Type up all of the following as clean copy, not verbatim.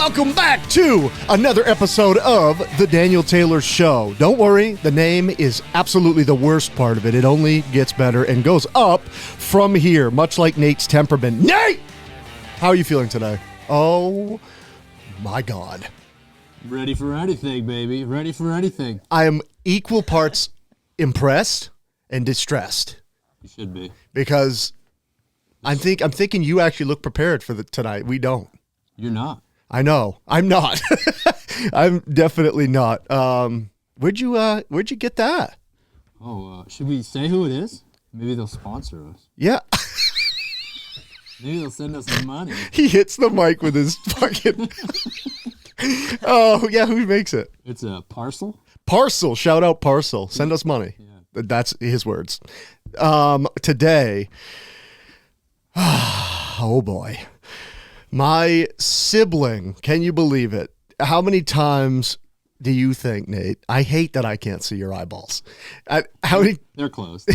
welcome back to another episode of The Daniel Taylor Show. Don't worry, the name is absolutely the worst part of it. It only gets better and goes up from here, much like Nate's temperament. Nate! How are you feeling today? Oh, my God. Ready for anything, baby. Ready for anything. I am equal parts impressed and distressed. You should be. Because I'm thinking you actually look prepared for tonight. We don't. You're not. I know. I'm not. I'm definitely not. Where'd you get that? Oh, should we say who it is? Maybe they'll sponsor us. Yeah. Maybe they'll send us some money. He hits the mic with his fucking... Oh, yeah, who makes it? It's a Parcel. Parcel. Shout out Parcel. Send us money. Yeah. That's his words. Today... Oh, boy. My sibling, can you believe it? How many times do you think, Nate? I hate that I can't see your eyeballs. How many? They're closed.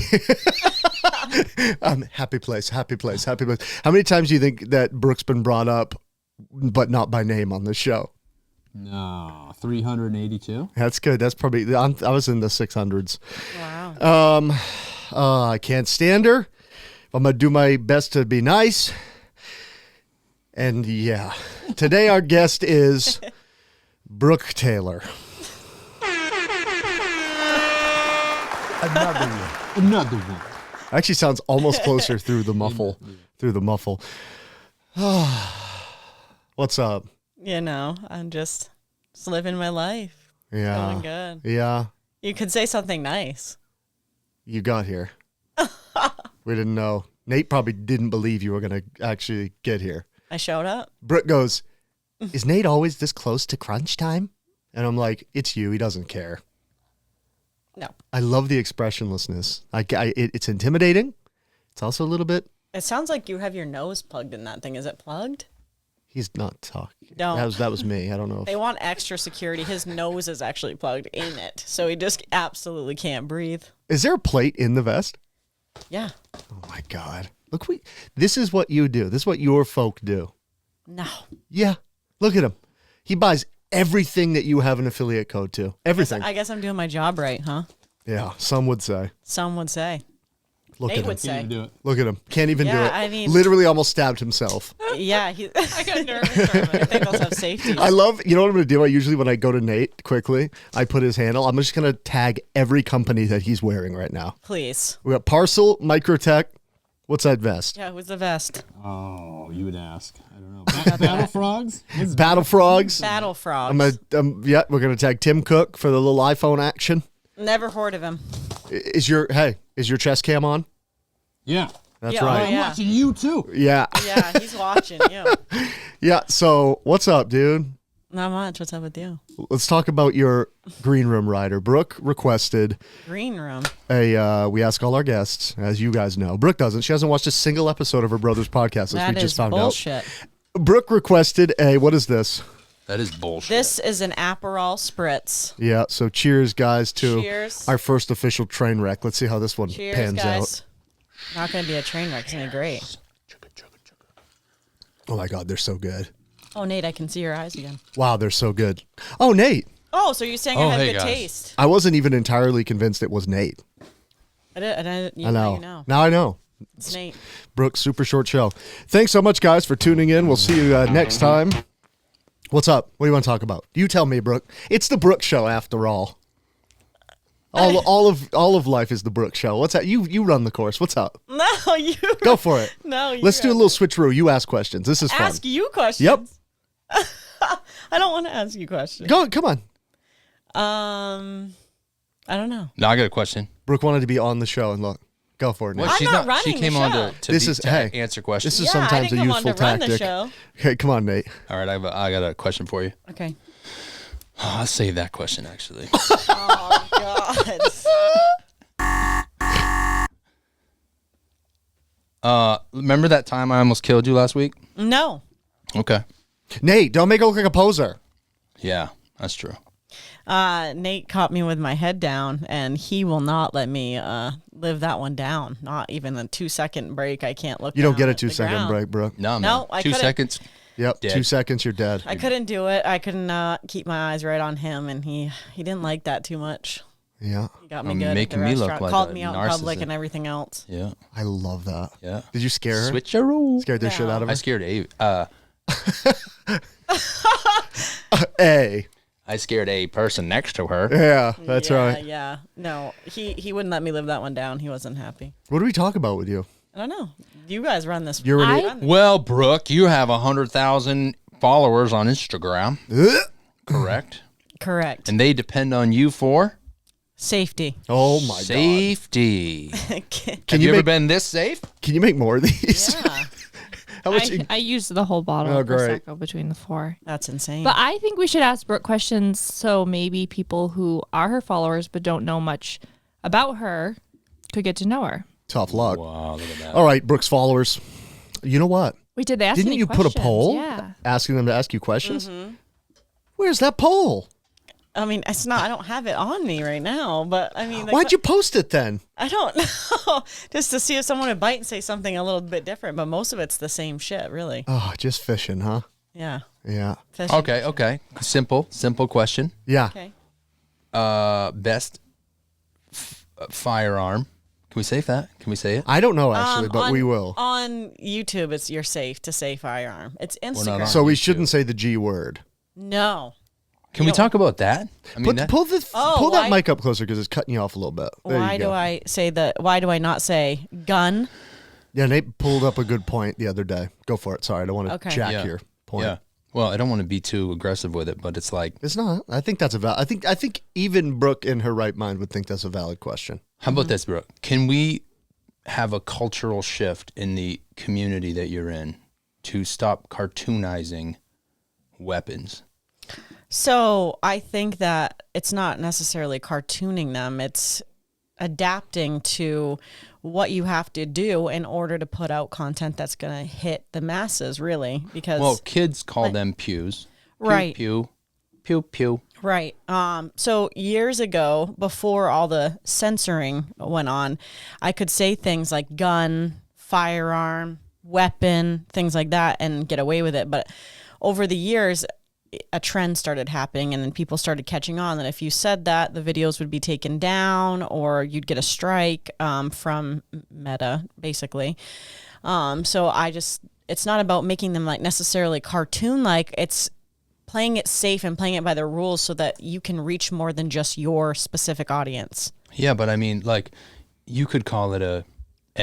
Happy place. How many times do you think that Brooke's been brought up, but not by name on this show? No, 382. That's good. That's probably, I was in the 600s. Wow. I can't stand her. I'm going to do my best to be nice. And yeah, today our guest is Brooke Taylor. Another one. Actually sounds almost closer through the muffle. What's up? You know, I'm just living my life. Yeah. Going good. Yeah. You could say something nice. You got here. We didn't know. Nate probably didn't believe you were going to actually get here. I showed up. Brooke goes, is Nate always this close to crunch time? And I'm like, it's you. He doesn't care. No. I love the expressionlessness. It's intimidating. It's also a little bit. It sounds like you have your nose plugged in that thing. Is it plugged? He's not talking. Don't. That was me. I don't know. They want extra security. His nose is actually plugged in it. So he just absolutely can't breathe. Is there a plate in the vest? Yeah. Oh, my God. Look, this is what you do. This is what your folk do. No. Yeah. Look at him. He buys everything that you have an affiliate code to. Everything. I guess I'm doing my job right, huh? Yeah, some would say. Some would say. Look Nate at him. would say. Can't even do it. Look at him. Can't even do it. I mean, literally almost stabbed himself. Yeah, I got nervous for him. I think those have safety. I love, you know what I'm going to do? I usually, when I go to Nate quickly, I put his handle. I'm just going to tag every company that he's wearing right now. Please. We got Parcel, Microtech. What's that vest? Yeah, who's the vest? Oh, you would ask. I don't know. Battle Frogs? Battle Frogs. Battle Frogs. Yeah, we're going to tag Tim Cook for the little iPhone action. Never heard of him. Is your chest cam on? Yeah. That's Yeah, right. oh, I'm yeah. watching you, too. Yeah. Yeah, he's watching you. Yeah, so what's up, dude? Not much. What's up with you? Let's talk about your green room rider. Brooke requested Green room. we ask all our guests, as you guys know. Brooke doesn't. She hasn't watched a single episode of her brother's podcast, as we just found bullshit. out. Brooke requested what is this? That is bullshit. This is an Aperol Spritz. Yeah, so cheers, guys, to Cheers. our first official train wreck. Let's see how this one Cheers, pans guys. out. Not going to be a train wreck. It's going to be great. Oh, my God, they're so good. Oh, Nate, I can see your eyes again. Wow, they're so good. Oh, Nate. Oh, so you're saying I have good taste. I wasn't even entirely convinced it was Nate. I know. Now You know. Now I know. It's Nate. Brooke's super short show. Thanks so much, guys, for tuning in. We'll see you next time. What's up? What do you want to talk about? You tell me, Brooke. It's the Brooke show, after all. All of life is the Brooke show. What's that? You run the course. What's up? No, you. Go for it. No, you. Let's do a little switcheroo. You ask questions. This is fun. Ask you questions. Yep. I don't want to ask you questions. Go. Come on. I don't know. No, I got a question. Brooke wanted to be on the show, and look, go for it. Nate. What? I'm She's not running She the came on show. to answer questions. This is Yeah, I sometimes didn't a come on useful to run tactic. the show. Okay, come on, Nate. All right, I got a question for you. Okay. I'll save that question, actually. Oh, God. Remember that time I almost killed you last week? No. Okay. Nate, don't make it look like a poser. Yeah, that's true. Nate caught me with my head down, and he will not let me live that one down. Not even a 2-second break. I can't look. You don't down get a at the 2-second ground. break, Brooke. No, No, man. I 2 could've- seconds. Yep, Dead. 2 seconds, you're dead. I couldn't do it. I couldn't keep my eyes right on him, and he didn't like that too much. Yeah, He got me good at making the me look restaurant, like called a me out in public narcissist. and everything else. Yeah. I love that. Yeah. Did you scare her? Switcheroo. Scared the shit out of I her? scared A. I scared a person next to her. Yeah, that's right. Yeah. No, he wouldn't let me live that one down. He wasn't happy. What do we talk about with you? I don't know. You guys run this. You're an I- Well, Brooke, you have 100,000 followers on Instagram, correct? Correct. And they depend on you for Safety. Oh my god. safety. Can Have you ever been this safe? Can you make more of these? Yeah. How much? I used the whole bottle Oh, of great. Prosecco between the 4. That's insane. But I think we should ask Brooke questions so maybe people who are her followers but don't know much about her could get to know her. Tough luck. Wow, look at that. All right, Brooke's followers. You know what? Wait, did they ask Didn't any you put a questions? poll Yeah. asking them to ask you questions? Where's that poll? I mean, it's not. I don't have it on me right now. But I mean, Why'd you post it then? I don't know. Just to see if someone would bite and say something a little bit different. But most of it's the same shit, really. Oh, just fishing, huh? Yeah. Yeah. Fishing. Okay. Simple question. Yeah. Okay. Best firearm. Can we say that? Can we say it? I don't know actually, but on, we will. On YouTube, you're safe to say firearm. It's not Instagram. on- So we shouldn't say the G word. No. Can we talk about that? I mean, Pull Oh, that why- mic up closer because it's cutting you off a little bit. There Why you do go. I say that? Why do I not say gun? Yeah, Nate pulled up a good point the other day. Go for it. Sorry, I don't want to Okay. jack Yeah. your point. yeah. Well, I don't want to be too aggressive with it, but it's like, It's not. I think that's a valid. I think even Brooke in her right mind would think that's a valid question. how about this, Brooke? Can we have a cultural shift in the community that you're in to stop cartoonizing weapons? So I think that it's not necessarily cartooning them. It's adapting to what you have to do in order to put out content that's going to hit the masses, really. Because Well, kids call them pews. Pew, Right. Pew, pew, pew. Right. So years ago, before all the censoring went on, I could say things like gun, firearm, weapon, things like that, and get away with it. But over the years, a trend started happening, and then people started catching on that if you said that, the videos would be taken down, or you'd get a strike from Meta, basically. So it's not about making them like necessarily cartoon-like. It's playing it safe and playing it by the rules so that you can reach more than just your specific audience. Yeah, but I mean, like, you could call it a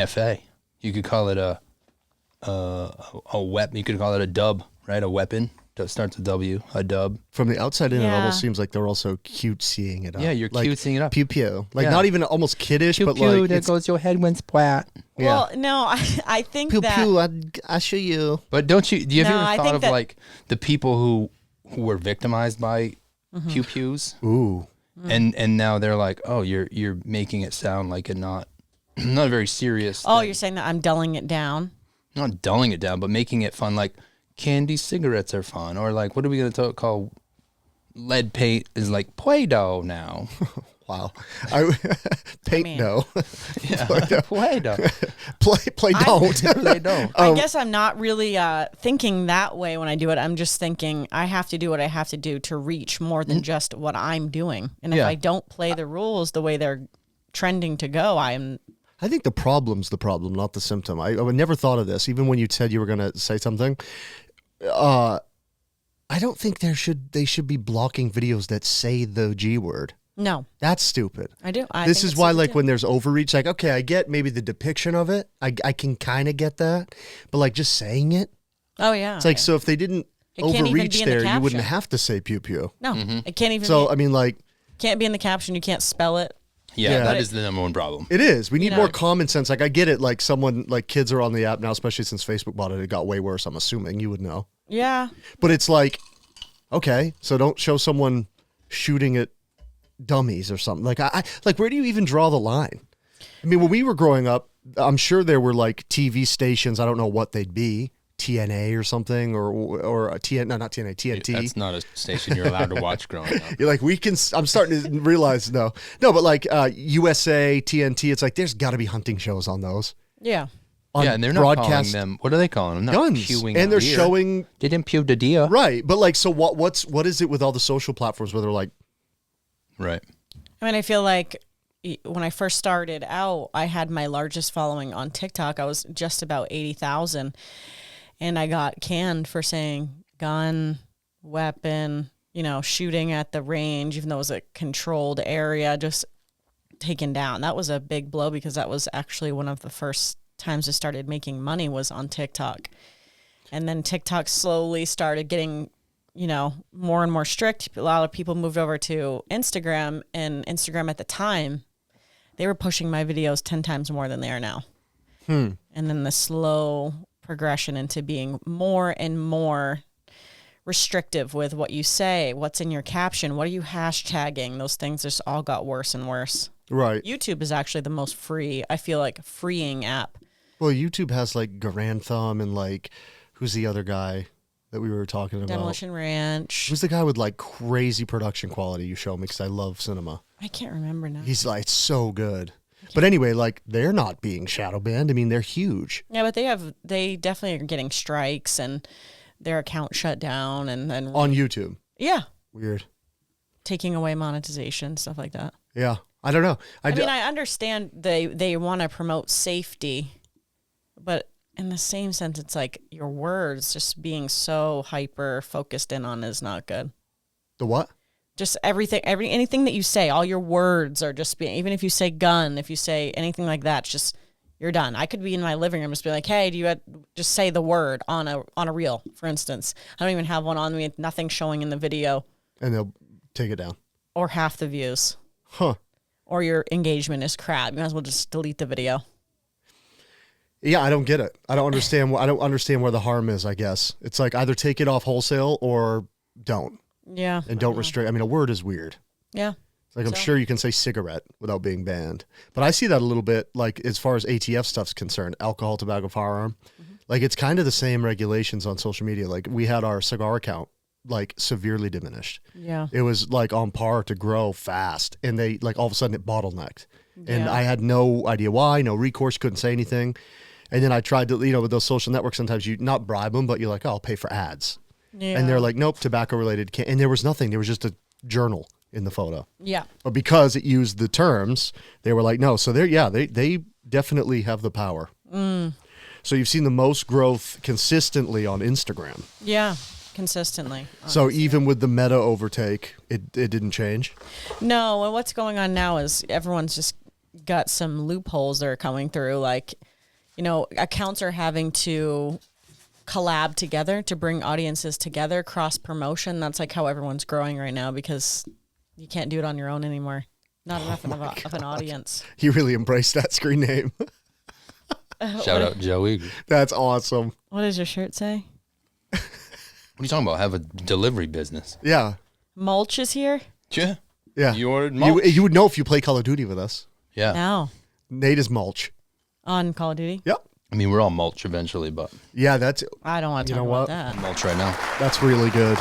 FA. You could call it a weapon. You could call it a dub, right? A weapon that starts with W, a dub. From the outside in, it Yeah. almost seems like they're also cute-seeing it up. Yeah, you're like, cutesing it up. Pew pew. Like Yeah. not even almost kiddish, Pew, but pew, like there it's goes your head when splat. Yeah. Well, no, I think pew that pew. I show you. But do you have No, ever I thought think of that- like the people who were victimized by Mm-hmm. pew pews, Ooh. and now they're like, oh, you're making it sound like a not a very serious. Oh, thing. you're saying that I'm dulling it down? Not dulling it down, but making it fun. Like candy cigarettes are fun, or like what are we gonna call lead paint is like Play-Doh now. Wow. Paint mean- no. Yeah, Play-Doh. play don't. Play-Doh. I guess I'm not really thinking that way when I do it. I'm just thinking I have to do what I have to do to reach more than just what I'm doing. And if Yeah. I don't play the rules the way they're trending to go, I'm I think the problem's the problem, not the symptom. I never thought of this. Even when you said you were going to say something, I don't think they should be blocking videos that say the G word. no, That's stupid. I do. This think is it's why, stupid like, too. when there's overreach, like, okay, I get maybe the depiction of it. I can kind of get that. But, like, just saying it, Oh yeah, it's like, so if they didn't It can't even overreach be in the there, you wouldn't caption. have to say pew pew. no, it can't even. So, be, I mean, like, can't be in the caption. You can't spell it. Yeah, Yeah. that But is the number one problem. it is. We need know. more common sense. Like, I get it. Like, like, kids are on the app now, especially since Facebook bought it. It got way worse, I'm assuming. You would know. Yeah, But it's like, okay, so don't show someone shooting at dummies or something. Like, like, where do you even draw the line? I mean, when we were growing up, I'm sure there were like TV stations. I don't know what they'd be, TNA or something, or a not TNA, TNT. That's not a station you're allowed to watch growing up. You're like, I'm starting to realize no, but like USA, TNT. It's like there's got to be hunting shows on those. yeah. on and they're not calling broadcast them. What are they calling them? Not guns, pewing and they're deer. showing They didn't pew the deer. right. But like, so what is it with all the social platforms where they're like, Right. I mean, I feel like when I first started out, I had my largest following on TikTok. I was just about 80,000, and I got canned for saying gun, weapon, shooting at the range, even though it was a controlled area, just taken down. That was a big blow because that was actually one of the first times I started making money was on TikTok. And then TikTok slowly started getting, more and more strict. A lot of people moved over to Instagram, and Instagram at the time, they were pushing my videos 10 times more than they are now. And then the slow progression into being more and more restrictive with what you say, what's in your caption, what are you hashtagging? Those things just all got worse and worse. right? YouTube is actually the most free, I feel like, freeing app. Well, YouTube has like Garand Thumb and like, who's the other guy that we were talking about? Demolition Ranch. Who's the guy with like crazy production quality you show me because I love cinema. I can't remember now. He's like so good. But anyway, like they're not being shadow banned. I mean, they're huge. Yeah, but they definitely are getting strikes and their account shut down and then On YouTube. yeah, Weird. taking away monetization, stuff like that. Yeah. I don't know. I mean, I understand they want to promote safety, but in the same sense, it's like your words just being so hyper focused in on is not good. the what? Just anything that you say, all your words are just being, even if you say gun, if you say anything like that, it's just, you're done. I could be in my living room, just be like, hey, do you just say the word on a reel, for instance. I don't even have one on me, nothing showing in the video, And they'll take it down. or half the views, Huh. or your engagement is crap. You might as well just delete the video. Yeah, I don't get it. I don't understand. I don't understand where the harm is. I guess it's like either take it off wholesale or don't, Yeah. and don't restrict. I mean, a word is weird. Yeah. It's like I'm So- sure you can say cigarette without being banned, but I see that a little bit. Like as far as ATF stuff's concerned, alcohol, tobacco, firearm. Like it's kind of the same regulations on social media. Like we had our cigar account like severely diminished. Yeah. It was like on par to grow fast, and they like all of a sudden it bottlenecked, and Yeah. I had no idea why, no recourse, couldn't say anything. And then I tried to, with those social networks, sometimes you not bribe them, but you're like, oh, I'll pay for ads. Yeah. And they're like, nope, tobacco related. And there was nothing. There was just a journal in the photo. yeah. But because it used the terms, they were like, no. So they definitely have the power. So you've seen the most growth consistently on Instagram. Yeah. Consistently. So even with the meta overtake, it didn't change. No, and what's going on now is everyone's just got some loopholes that are coming through. Like, accounts are having to collab together to bring audiences together, cross promotion. That's like how everyone's growing right now because you can't do it on your own anymore. Not enough of an audience. You really embraced that screen name. Shout out Joe Eagle. That's awesome. What does your shirt say? What are you talking about? Have a delivery business. Yeah. Mulch is here? Yeah. Yeah. You ordered mulch? You would know if you play Call of Duty with us. Yeah. No. Nate is mulch. On Call of Duty? Yep. I mean, we're all mulch eventually, but Yeah, that's I don't want to You talk know about what? that. mulch right now. that's really good.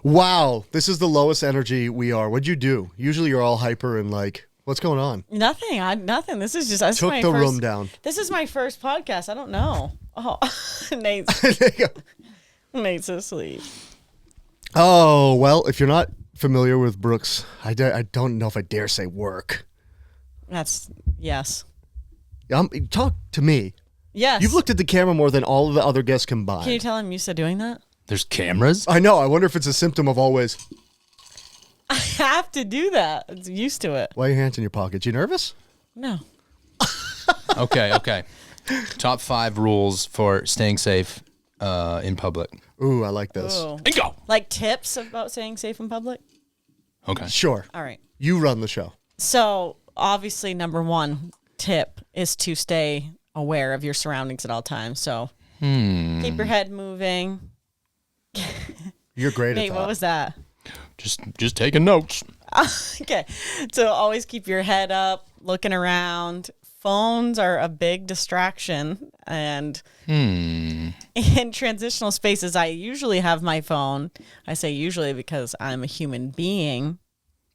Wow, this is the lowest energy we are. What'd you do? Usually you're all hyper and like, what's going on? Nothing. Nothing. This is just us. Took the room down. This is my first podcast. I don't know. Oh, Nate's There you go. Nate's asleep. Oh, well, if you're not familiar with Brooks, I don't know if I dare say work. That's yes. Talk to me. Yes. You've looked at the camera more than all of the other guests combined. Can you tell I'm used to doing that? There's cameras? I know. I wonder if it's a symptom of always. I have to do that. I'm used to it. Why are your hands in your pockets? You nervous? No. Okay. Top 5 rules for staying safe in public. Ooh, I like this. Ooh. And go. Like tips about staying safe in public? Okay. Sure. All right. You run the show. So obviously, number one tip is to stay aware of your surroundings at all times. So keep your head moving. You're great Nate, at that. what was that? Just taking notes. Okay. So always keep your head up, looking around. Phones are a big distraction. And in transitional spaces, I usually have my phone. I say usually because I'm a human being.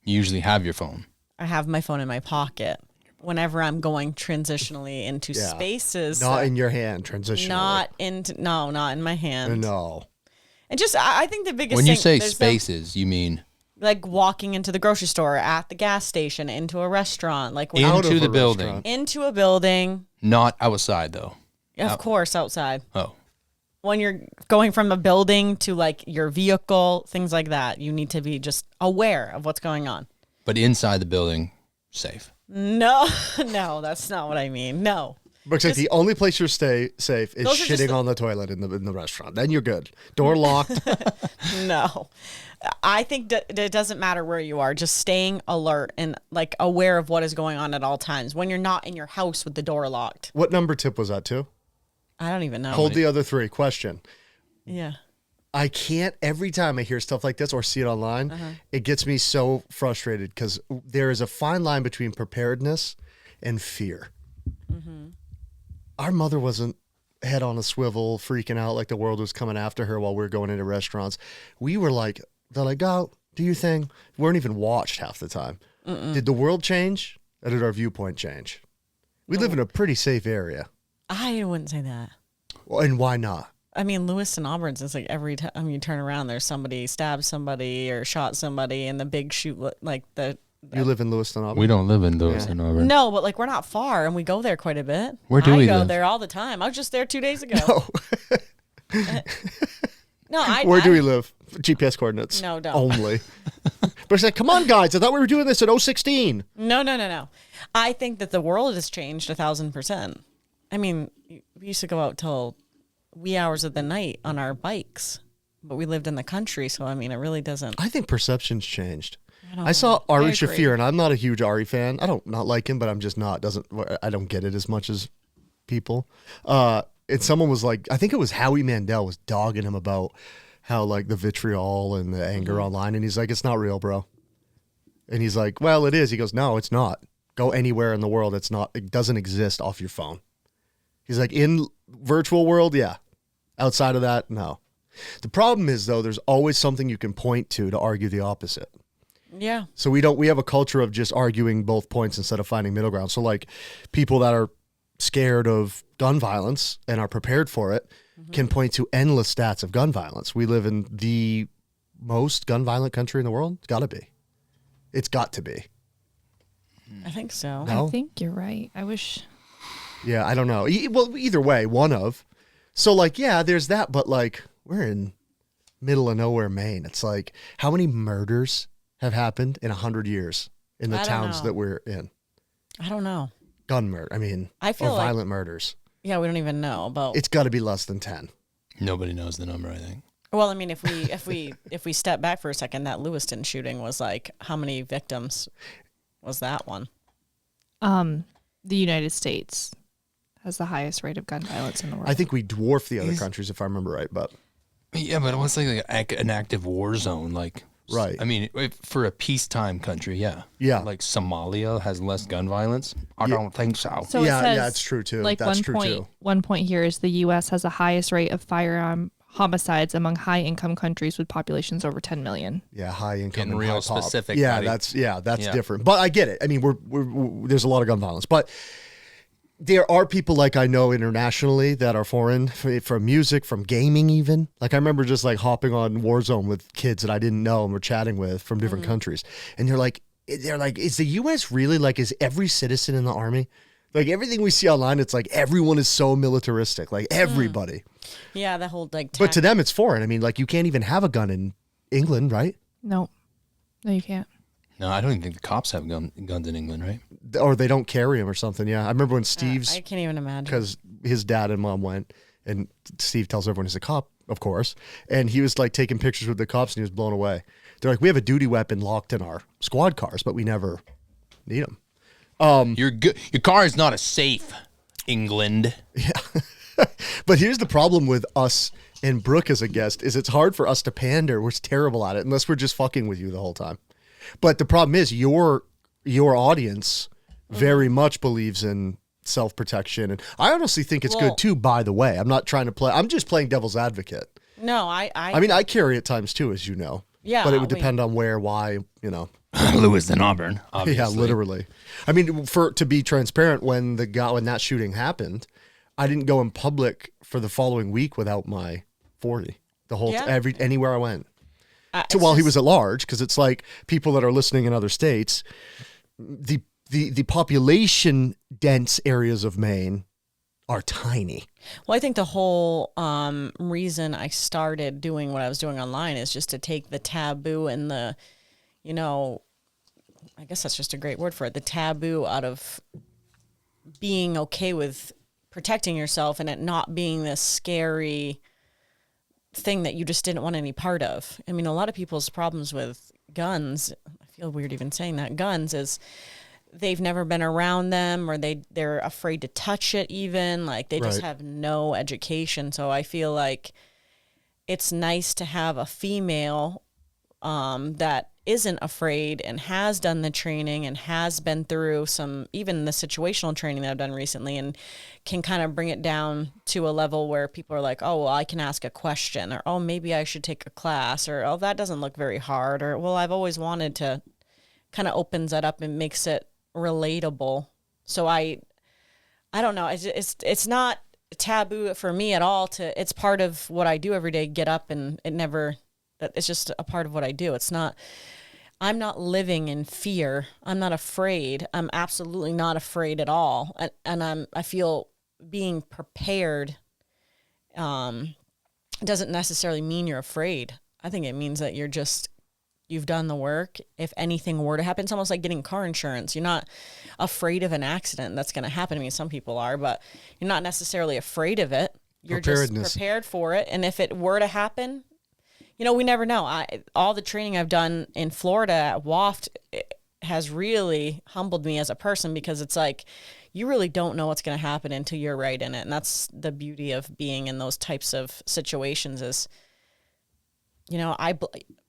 You usually have your phone. I have my phone in my pocket. whenever I'm going transitionally into Yeah. spaces. Not in your hand, transitionally. Not in my hand. No. And just, I think the biggest When thing. you say there's spaces, you mean like walking into the grocery store, at the gas station, into a restaurant, like when Out into of the a building, restaurant. into a building, not outside though. of course, outside. Oh, When you're going from a building to like your vehicle, things like that, you need to be just aware of what's going on. but inside the building, safe. No, no, that's not what I mean. No. Brooke's like, the only place you're stay safe is Those are just shitting on the toilet in the restaurant. Then you're good. Door locked. No. I think that it doesn't matter where you are, just staying alert and like aware of what is going on at all times when you're not in your house with the door locked. What number tip was that to? I don't even know. Hold the other three. Question. Yeah. I can't, every time I hear stuff like this or see it online, it gets me so frustrated because there is a fine line between preparedness and fear. Our mother wasn't head on a swivel, freaking out like the world was coming after her while we were going into restaurants. We were like, they're like, go, do your thing. We weren't even watched half the time. Did the world change or did our viewpoint change? We live in a pretty safe area. I wouldn't say that. Well, and why not? I mean, Lewiston, Auburn's is like every time you turn around, there's somebody stabbed somebody or shot somebody, and the big shoot, like the. You live in Lewiston, Auburn? We don't live in those in Auburn. No, but like we're not far, and we go there quite a bit. Where do we go live? there all the time. I was just there 2 days ago. No. No, Where do we live? GPS coordinates. No, don't. Only. But it's like, come on, guys. I thought we were doing this at 016. No. I think that the world has changed 1,000%. I mean, we used to go out till wee hours of the night on our bikes, but we lived in the country, so I mean, it really doesn't. I think perception's changed. I saw Ari Shaffir, and I'm not a huge Ari fan. I don't not like him, but I'm just not. I don't get it as much as people. And someone was like, I think it was Howie Mandel was dogging him about how like the vitriol and the anger online, and he's like, it's not real, bro. And he's like, well, it is. He goes, no, it's not. Go anywhere in the world, it's not. It doesn't exist off your phone. He's like, in virtual world, yeah. Outside of that, no. The problem is though, there's always something you can point to argue the opposite. Yeah. So we have a culture of just arguing both points instead of finding middle ground. So like people that are scared of gun violence and are prepared for it can point to endless stats of gun violence. We live in the most gun violent country in the world. It's got to be. It's got to be. I think so. No? I think you're right. I wish. Yeah, I don't know. Well, either way, one of. So like, yeah, there's that, but like we're in middle of nowhere, Maine. It's like how many murders have happened in 100 years in the I don't towns know. that we're in? I don't know. Gun murder. I mean, I feel or like- violent murders. Yeah, we don't even know about. It's got to be less than 10. Nobody knows the number, I think. Well, I mean, if we step back for a second, that Lewiston shooting was like, how many victims was that one? The United States has the highest rate of gun violence in the world. I think we dwarf the other countries, if I remember right. But Yeah, but it was like an active war zone. Like, Right. I mean, for a peacetime country, yeah. Yeah. Like Somalia has less gun violence. I don't think so. So Yeah, it says, yeah, it's true, too. Like That's true, too. One point here is the U.S. has the highest rate of firearm homicides among high-income countries with populations over 10 million. yeah, high income Getting and real high pop. specific, Yeah, buddy. that's Yeah. different. But I get it. I mean, we're there's a lot of gun violence, but there are people like I know internationally that are foreign from music, from gaming, even. Like I remember just like hopping on Warzone with kids that I didn't know and we're chatting with from different countries, and they're like, is the U.S. really like? Is every citizen in the army? Like everything we see online, it's like everyone is so militaristic, like everybody. Yeah, the whole like. But to them, it's foreign. I mean, like you can't even have a gun in England, right? No, you can't. No, I don't even think the cops have guns in England, right? Or they don't carry them or something. Yeah, I remember when Steve's, I can't even imagine. because his dad and mom went, and Steve tells everyone he's a cop, of course, and he was like taking pictures with the cops, and he was blown away. They're like, we have a duty weapon locked in our squad cars, but we never need them. Your car is not a safe, England. But here's the problem with us and Brooke as a guest is it's hard for us to pander. We're terrible at it unless we're just fucking with you the whole time. But the problem is your audience very much believes in self-protection. And I honestly think it's Well- good too, by the way. I'm not trying to play. I'm just playing devil's advocate. No, I mean, I carry at times too, as you know. Yeah, But it would depend on where, why, you know. Lewis than Auburn, obviously. Yeah, literally. I mean, to be transparent, when that shooting happened, I didn't go in public for the following week without my 40. The whole anywhere I went. While he was at large, because it's like people that are listening in other states, the population dense areas of Maine are tiny. Well, I think the whole reason I started doing what I was doing online is just to take the taboo and the, I guess that's just a great word for it, the taboo out of being okay with protecting yourself and it not being this scary thing that you just didn't want any part of. I mean, a lot of people's problems with guns, I feel weird even saying that, guns, is they've never been around them, or they're afraid to touch it even. Like, they just have no education. So I feel like it's nice to have a female that isn't afraid and has done the training and has been through even the situational training that I've done recently, and can kind of bring it down to a level where people are like, oh, well, I can ask a question, or, oh, maybe I should take a class, or, oh, that doesn't look very hard, or, well, I've always wanted to, kind of opens that up and makes it relatable. So I don't know. It's not taboo for me at all. It's part of what I do every day. Get up, and it's just a part of what I do. I'm not living in fear. I'm not afraid. I'm absolutely not afraid at all. And I feel being prepared doesn't necessarily mean you're afraid. I think it means that you've done the work. If anything were to happen, it's almost like getting car insurance. You're not afraid of an accident that's going to happen. I mean, some people are, but you're not necessarily afraid of it. You're just prepared for it. And if it were to happen, we never know. All the training I've done in Florida at WAFT has really humbled me as a person, because it's like, you really don't know what's going to happen until you're right in it. And that's the beauty of being in those types of situations is,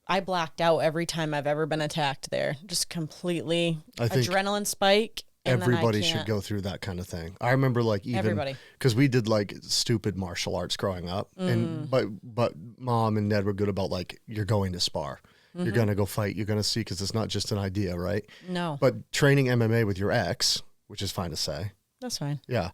I blacked out every time I've ever been attacked there. Just completely adrenaline spike. Everybody should go through that kind of thing. I remember even because we did stupid martial arts growing up, and but Mom and Ned were good about you're going to spar, you're gonna go fight, you're gonna see, because it's not just an idea, right? No. But training MMA with your ex, which is fine to say. That's fine. Yeah.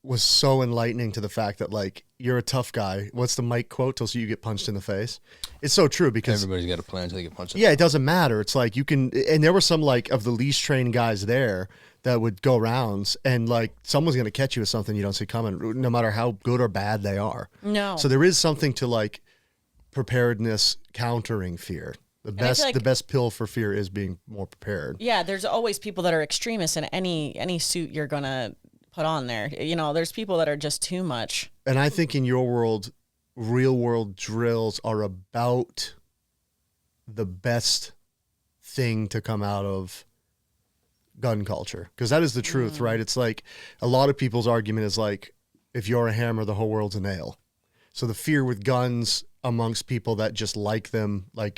Was so enlightening to the fact that you're a tough guy. What's the Mike quote? Till you get punched in the face. It's so true, because everybody's got a plan until they get punched in the face. It doesn't matter. It's you can, and there were some of the least trained guys there that would go rounds, and someone's going to catch you with something you don't see coming, no matter how good or bad they are. No. So there is something to preparedness countering fear. The best pill for fear is being more prepared. Yeah, there's always people that are extremists in any suit you're going to put on there. There's people that are just too much. And I think in your world, real world drills are about the best thing to come out of gun culture, because that is the truth, right? It's a lot of people's argument is if you're a hammer, the whole world's a nail. So the fear with guns amongst people that just like them, I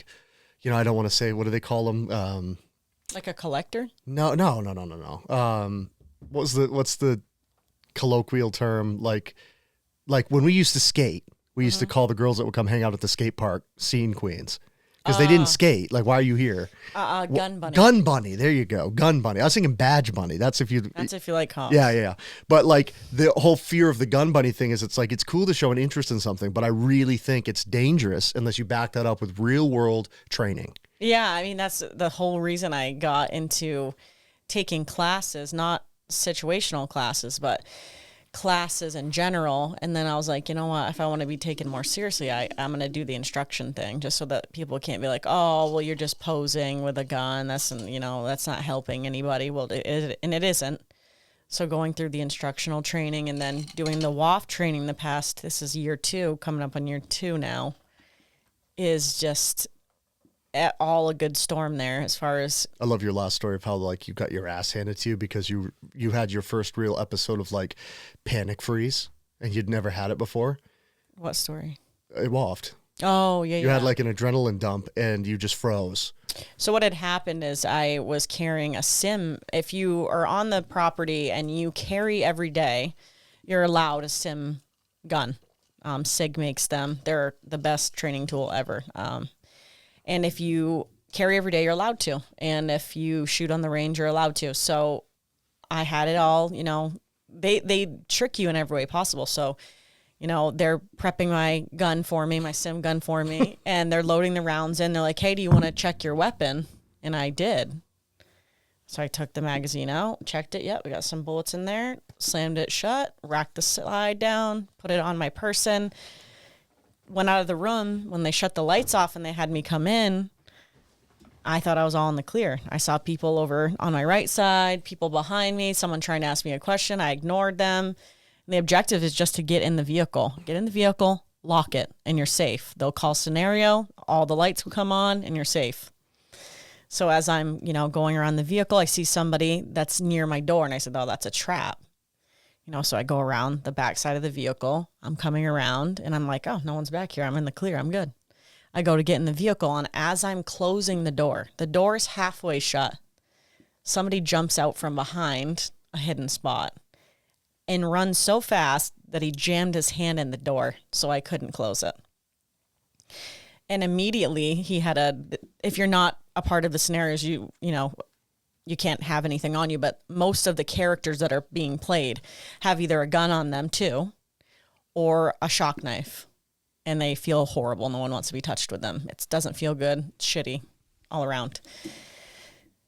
don't want to say, what do they call them? Like a collector? No. What's the colloquial term? Like when we used to skate, we used to call the girls that would come hang out at the skate park scene queens, because they didn't skate. Why are you here? Gun bunny. Gun bunny. There you go. Gun bunny. I was thinking badge bunny. That's if you like homes. Yeah. But the whole fear of the gun bunny thing is, it's cool to show an interest in something, but I really think it's dangerous unless you back that up with real world training. Yeah, I mean, that's the whole reason I got into taking classes, not situational classes, but classes in general. And then I was like, you know what, if I want to be taken more seriously, I'm going to do the instruction thing, just so that people can't be like, oh, well, you're just posing with a gun. That's not helping anybody. Well, it isn't. So going through the instructional training and then doing the WAF training this is year 2, coming up on year 2 now, is just all a good storm there. As far as, I love your last story of how you got your ass handed to you because you had your first real episode of panic freeze, and you'd never had it before. What story? It WAFT. Oh, yeah. You had an adrenaline dump and you just froze. So what had happened is I was carrying a sim. If you are on the property and you carry every day, you're allowed a sim gun. SIG makes them. They're the best training tool ever. And if you carry every day, you're allowed to. And if you shoot on the range, you're allowed to. So I had it all, you know, they trick you in every way possible. So, you know, they're prepping my gun for me, my sim gun for me, and they're loading the rounds in. They're like, hey, do you want to check your weapon? And I did. So I took the magazine out, checked it. Yep, we got some bullets in there, slammed it shut, racked the slide down, put it on my person, went out of the room. When they shut the lights off and they had me come in, I thought I was all in the clear. I saw people over on my right side, people behind me, someone trying to ask me a question. I ignored them. And the objective is just to get in the vehicle. Get in the vehicle, lock it, and you're safe. They'll call scenario, all the lights will come on, and you're safe. So as I'm, you know, going around the vehicle, I see somebody that's near my door, and I said, oh, that's a trap. You know, so I go around the back side of the vehicle. I'm coming around, and I'm like, oh, no one's back here. I'm in the clear. I'm good. I go to get in the vehicle, and as I'm closing the door is halfway shut. Somebody jumps out from behind a hidden spot and runs so fast that he jammed his hand in the door, so I couldn't close it. And immediately he had if you're not a part of the scenarios, you know, you can't have anything on you, but most of the characters that are being played have either a gun on them too or a shock knife, and they feel horrible. No one wants to be touched with them. It doesn't feel good. It's shitty all around.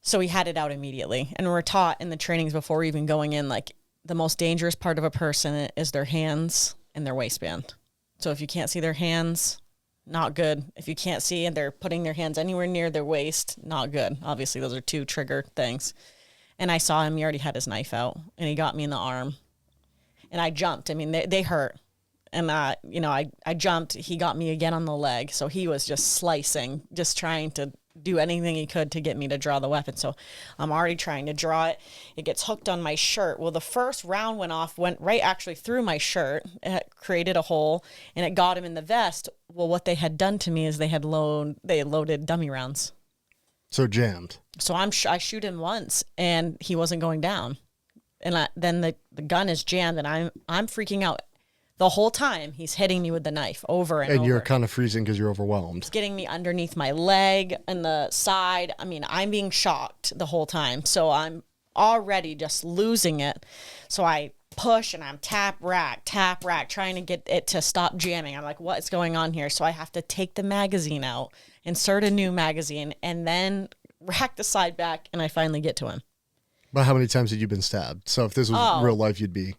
So we had it out immediately, and we're taught in the trainings before even going in, like, the most dangerous part of a person is their hands and their waistband. So if you can't see their hands, not good. If you can't see and they're putting their hands anywhere near their waist, not good. Obviously, those are two trigger things. And I saw him. He already had his knife out, and he got me in the arm. And I jumped. I mean, they hurt. And, you know, I jumped. He got me again on the leg. So he was just slicing, just trying to do anything he could to get me to draw the weapon. So I'm already trying to draw it. It gets hooked on my shirt. Well, the first round went right actually through my shirt. It created a hole, and it got him in the vest. Well, what they had done to me is they loaded dummy rounds. So jammed. So I shoot him once, and he wasn't going down. And then the gun is jammed, and I'm freaking out. The whole time, he's hitting me with the knife over and over. And you're kind of freezing because you're overwhelmed. It's getting me underneath my leg and the side. I mean, I'm being shocked the whole time. So I'm already just losing it. So I push and I'm tap, rack, trying to get it to stop jamming. I'm like, what's going on here? So I have to take the magazine out, insert a new magazine, and then rack the slide back, and I finally get to him. But how many times had you been stabbed? So if this was real life, you'd be...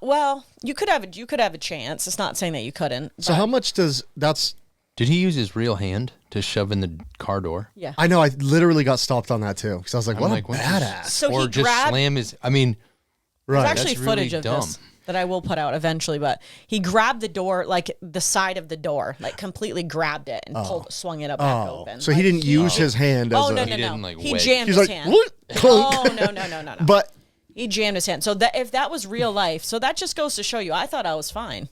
Well, you could have a chance. It's not saying that you couldn't. So how much Did he use his real hand to shove in the car door? Yeah. I know, I literally got stopped on that too. Because I was like, what a badass. So or he just slam his, I mean. Right. There's actually That's footage really of this that I will put out eventually, but he grabbed the door, like the side of the door, like completely grabbed it and swung it up back open. So he didn't use his hand as no. didn't, like, He wedge. jammed He's his like, hand. what? Oh, no. But He jammed his hand. So that if that was real life, so that just goes to show you, I thought I was fine.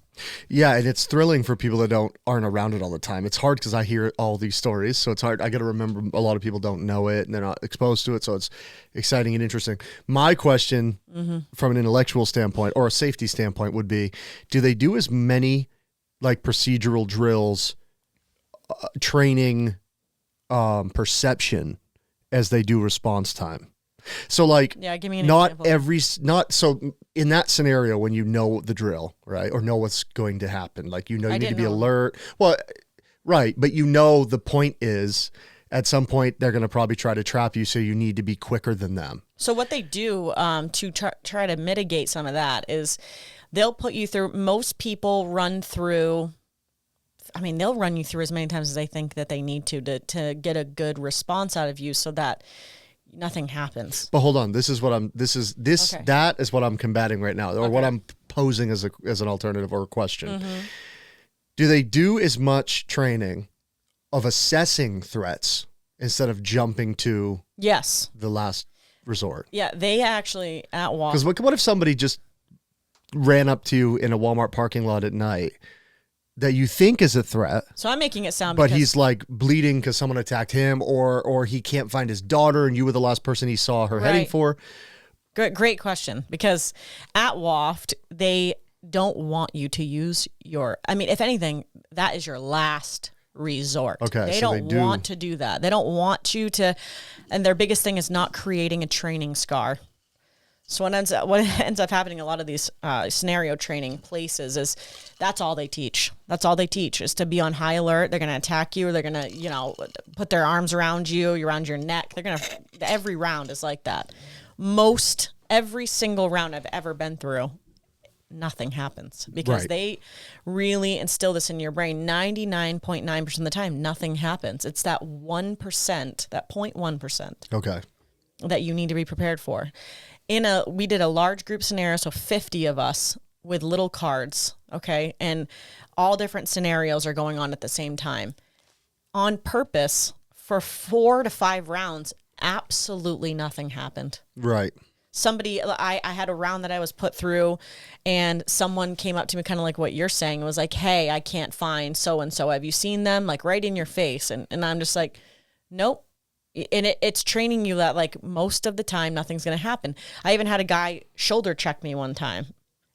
yeah, and it's thrilling for people that aren't around it all the time. It's hard because I hear all these stories, so it's hard. I got to remember a lot of people don't know it and they're not exposed to it, so it's exciting and interesting. My question from an intellectual standpoint or a safety standpoint would be, do they do as many like procedural drills, training, perception as they do response time? So like, Yeah, give me an example. So in that scenario, when you know the drill, right, or know what's going to happen, like, you need to be alert. Well, right. But the point is at some point they're going to probably try to trap you. So you need to be quicker than them. So what they do to try to mitigate some of that is they'll put you through, most people run through, I mean, they'll run you through as many times as they think that they need to get a good response out of you so that nothing happens. But hold on, that is what I'm combating right now, or what I'm posing as an alternative or a question. Do they do as much training of assessing threats instead of jumping to the last resort? Yeah, they actually at Walmart. Because what if somebody just ran up to you in a Walmart parking lot at night that you think is a threat? So I'm making it sound, but he's like bleeding because someone attacked him, or he can't find his daughter, and you were the last person he saw her heading for. Great question, because at WAFT they don't want you to use your. I mean, if anything, that is your last resort. Okay, They so don't want to do that. They don't want you to, and their biggest thing is not creating a training scar. So what ends up happening in a lot of these scenario training places is that's all they teach. That's all they teach is to be on high alert. They're going to attack you. They're going to, put their arms around you, around your neck. Every round is like that. Every single round I've ever been through, nothing happens because they really instill this in your brain. 99.9% of the time, nothing happens. It's that 1%, that 0.1%. Okay. That you need to be prepared for. We did a large group scenario, so 50 of us with little cards, okay? And all different scenarios are going on at the same time. On purpose, for 4 to 5 rounds, absolutely nothing happened. Right. I had a round that I was put through, and someone came up to me kind of like what you're saying. It was like, hey, I can't find so-and-so. Have you seen them? Like right in your face. And I'm just like, nope. And it's training you that like most of the time nothing's going to happen. I even had a guy shoulder check me one time.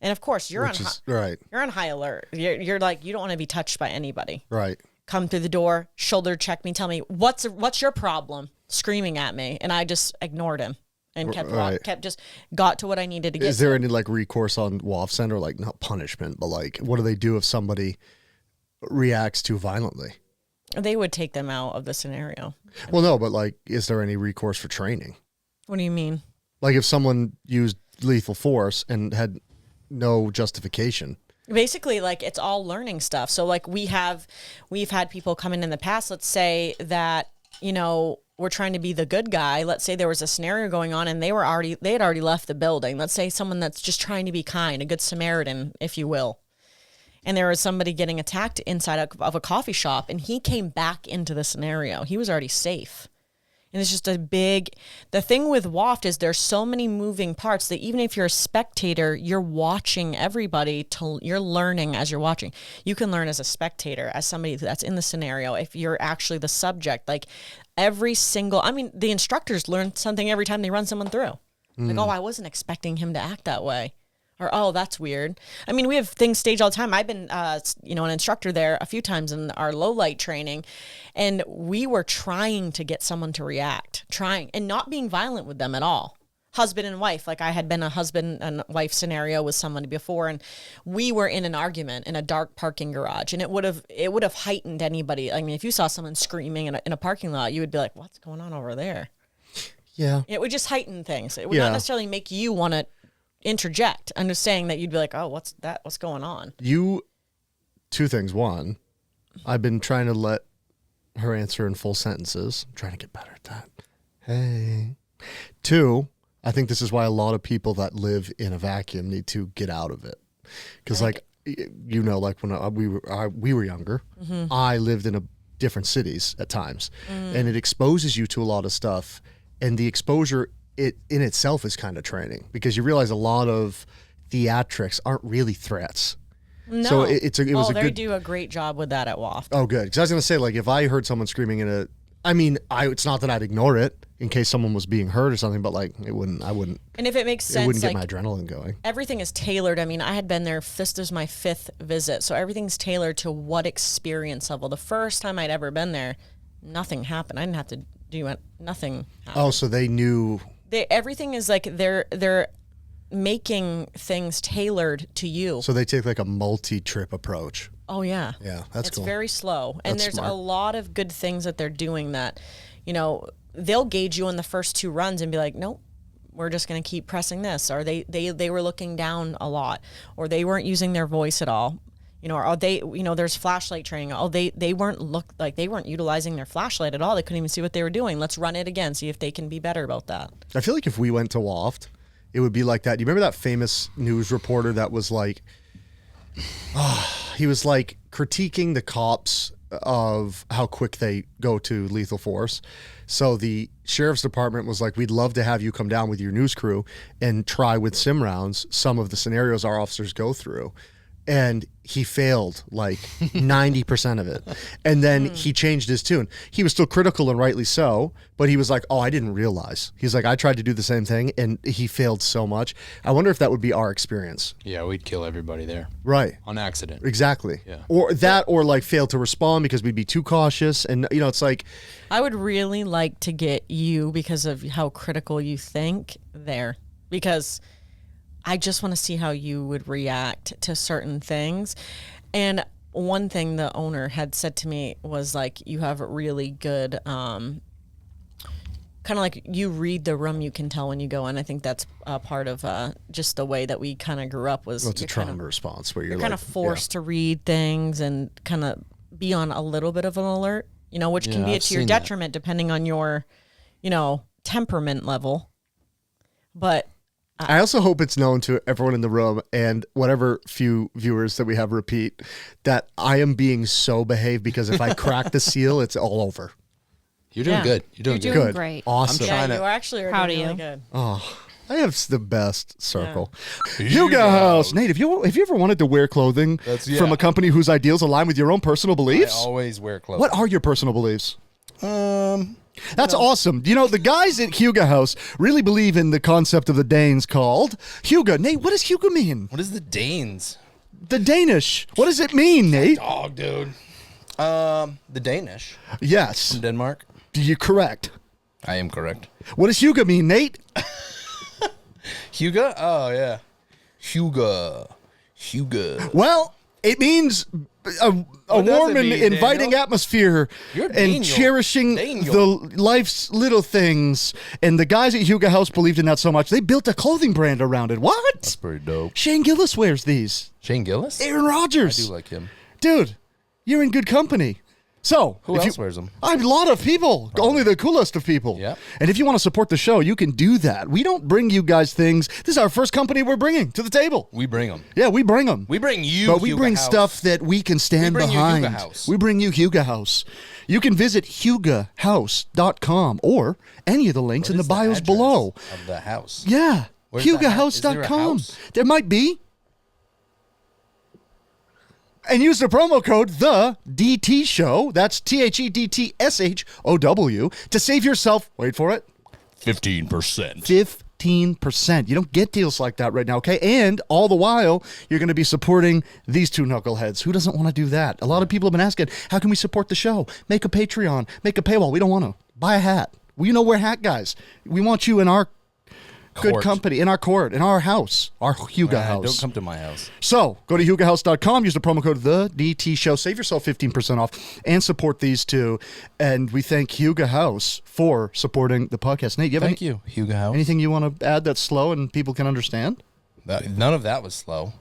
And of course you're on high alert. You're like, you don't want to be touched by anybody. Right. Come through the door, shoulder check me, tell me what's your problem, screaming at me. And I just ignored him and got to what I needed to get. Is there any like recourse on WAF Center, like not punishment, but like what do they do if somebody reacts too violently? They would take them out of the scenario. Well, no, but like, is there any recourse for training? What do you mean? Like if someone used lethal force and had no justification. Basically, like it's all learning stuff. So like we've had people come in the past. Let's say that, we're trying to be the good guy. Let's say there was a scenario going on and they had already left the building. Let's say someone that's just trying to be kind, a good Samaritan, if you will. And there was somebody getting attacked inside of a coffee shop, and he came back into the scenario. He was already safe. And it's just the thing with WAFT is there's so many moving parts that even if you're a spectator, you're watching everybody, you're learning as you're watching. You can learn as a spectator, as somebody that's in the scenario, if you're actually the subject. Like the instructors learn something every time they run someone through. Like, oh, I wasn't expecting him to act that way. Or, oh, that's weird. I mean, we have things staged all the time. I've been, an instructor there a few times in our low light training, and we were trying to get someone to react, and not being violent with them at all. Husband and wife, like I had been a husband and wife scenario with somebody before, and we were in an argument in a dark parking garage, and it would have heightened anybody. I mean, if you saw someone screaming in a parking lot, you would be like, what's going on over there? Yeah. It would just heighten things. It would not necessarily make you want to interject. I'm just saying that you'd be like, oh, what's that? What's going on? Two things. One, I've been trying to let her answer in full sentences. I'm trying to get better at that. Hey. Two, I think this is why a lot of people that live in a vacuum need to get out of it. Because like when we were younger, I lived in different cities at times, and it exposes you to a lot of stuff, and the exposure it in itself is kind of training because you realize a lot of theatrics aren't really threats. No. So they do a great job with that at WAFT. Oh, good. Because I was going to say, like, if I heard someone screaming it's not that I'd ignore it in case someone was being hurt or something, but like I wouldn't. And if it makes sense, it wouldn't get my adrenaline going. Everything is tailored. I mean, I had been there. This is my 5th visit. So everything's tailored to what experience level. The first time I'd ever been there, nothing happened. I didn't have to do it. Nothing happened. Oh, so they knew. Everything is like they're making things tailored to you. So they take like a multi-trip approach. Oh yeah. Yeah, that's cool. It's very slow. And there's smart. a lot of good things that they're doing that, they'll gauge you in the first 2 runs and be like, nope, we're just going to keep pressing this. Or they were looking down a lot, or they weren't using their voice at all. Or they, there's flashlight training. Oh, they weren't utilizing their flashlight at all. They couldn't even see what they were doing. Let's run it again, see if they can be better about that. I feel like if we went to WAFT, it would be like that. Do you remember that famous news reporter that was like, he was like critiquing the cops of how quick they go to lethal force. So the sheriff's department was like, we'd love to have you come down with your news crew and try with sim rounds some of the scenarios our officers go through. and he failed like 90% of it. And then he changed his tune. He was still critical and rightly so, but he was like, oh, I didn't realize. He's like, I tried to do the same thing and he failed so much. I wonder if that would be our experience. Yeah, we'd kill everybody there. Right. On accident. Exactly. Yeah. Or that, or like fail to respond because we'd be too cautious. And, you know, it's like, I would really like to get you, because of how critical you think, there. Because I just want to see how you would react to certain things. And one thing the owner had said to me was like, you have a really good, kind of like you read the room, you can tell when you go in. I think that's a part of just the way that we kind of grew up was it's a trauma response where you're kind of forced to read things and kind of be on a little bit of an alert, you know, which can be I've to your seen that. detriment depending on your, you know, temperament level. But I also hope it's known to everyone in the room and whatever few viewers that we have repeat that I am being so behaved, because if I crack the seal, it's all over. You're doing Yeah. good. You're doing You're good. doing great. Awesome. yeah, trying to- you actually are Proud doing of really you. good. Oh, I have the best circle. Hugo House. Nate, have you ever wanted to wear clothing from a company whose ideals align with your own personal I beliefs? always wear clothes. What are your personal beliefs? That's awesome. You know, the guys at Hugo House really believe in the concept of the Danes called Hugo. Nate, what does Hugo mean? What is the Danes? The Danish. What does it mean, Nate? Dog, dude. The Danish. Yes. From Denmark. You're correct. I am correct. What does Hugo mean, Nate? Hugo? Oh, yeah. Hugo. Well, it means a What does warm it and mean, inviting Daniel? atmosphere You're and Daniel. cherishing Daniel. the life's little things. And the guys at Hugo House believed in that so much, they built a clothing brand around it. What? That's pretty dope. Shane Gillis wears these. Shane Gillis? Aaron I Rodgers. do like him. Dude, you're in good company. So, Who if else you- wears them? A lot of people. Only the coolest of people. Yeah. And if you want to support the show, you can do that. We don't bring you guys things. This is our first company we're bringing to the table. We bring them. Yeah, we bring them. We bring you But we Hugo bring House. stuff that we can stand We bring you behind. Hugo House. We bring you Hugo House. You can visit hugohouse.com or any of the links What in the is bios address below. Of the house. Yeah. Where's the house? Is there a hugohouse.com. house? There might be. And use the promo code the DT Show. That's THEDTSHOW to save yourself. Wait for it. 15%. 15%. You don't get deals like that right now, okay? And all the while, you're going to be supporting these two knuckleheads. Who doesn't want to do that? A lot of people have been asking, how can we support the show? Make a Patreon. Make a paywall. We don't want to. Buy a hat. We know we're hat guys. We want you in our good Court. company, in our court, in our house, our Hugo House. Don't come to my house. So go to hugohouse.com, use the promo code the DT Show, save yourself 15% off, and support these two. And we thank Hugo House for supporting the podcast. Nate, you have Thank you, Hugo House. anything you want to add that's slow and people can understand? None of that was slow.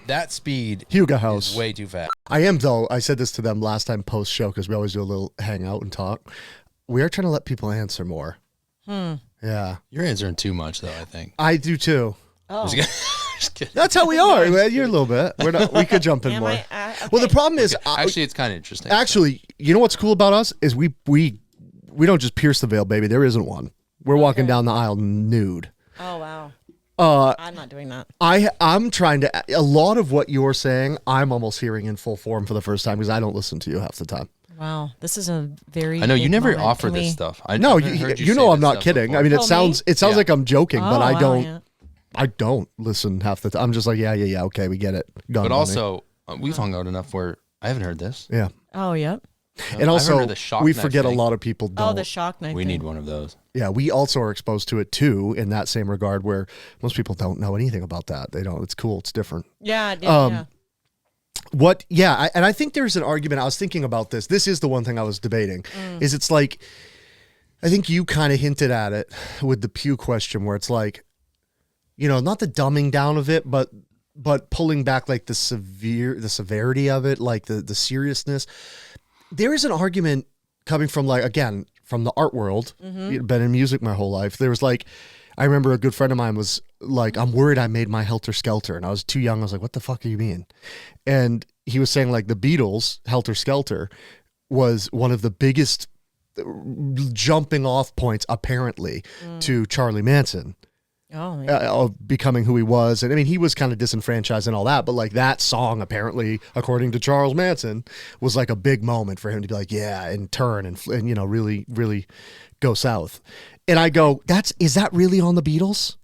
That speed Hugo House. is way too fast. I am, though. I said this to them last time post show because we always do a little hangout and talk. We are trying to let people answer more. Yeah, You're answering too much, though, I think. I do too. Oh. Just kidding. That's how we are. Man. You're a little bit. We're not. We could jump in Am more. I? Well, the problem is, Actually, it's kind of interesting. actually, you know what's cool about us is we don't just pierce the veil, baby. There isn't one. We're walking down the aisle nude. Oh, wow. I'm not doing that. I'm trying to. A lot of what you're saying, I'm almost hearing in full form for the first time because I don't listen to you half the time. Wow. This is a very I know you big never moment. offer Can this we- stuff. I No, I've heard you say know I'm this not stuff kidding. before. I mean, it Oh, me? sounds Yeah. like I'm joking, but Oh, I wow, don't. yeah. I don't listen half the time. I'm just like, yeah, okay, we get it. Gone, But money. also, we've hung out enough where I haven't heard this. yeah, Oh, yep. and also heard of the shock we knife forget thing. a lot of people don't. Oh, the shock knife. We thing. need one of those. Yeah, we also are exposed to it too in that same regard where most people don't know anything about that. They don't. It's cool. It's different. Yeah, I did. Um, What? Yeah, and I think there's an argument. I was thinking about this. This is the one thing I was debating. Is it's like, I think you kind of hinted at it with the Pew question, where it's like, you know, not the dumbing down of it, but pulling back like the severity of it, like the seriousness. There is an argument coming from like, again, from the art world. Been in music my whole life. There was like, I remember a good friend of mine was like, I'm worried I made my Helter Skelter. And I was too young. I was like, what the fuck are you mean? And he was saying like the Beatles, Helter Skelter, was one of the biggest jumping off points apparently to Charlie Manson. Oh, yeah. of becoming who he was. And I mean, he was kind of disenfranchised and all that, but like that song, apparently, according to Charles Manson, was like a big moment for him to be like, yeah, and turn and you know, really, really go south. And I go, is that really on the Beatles?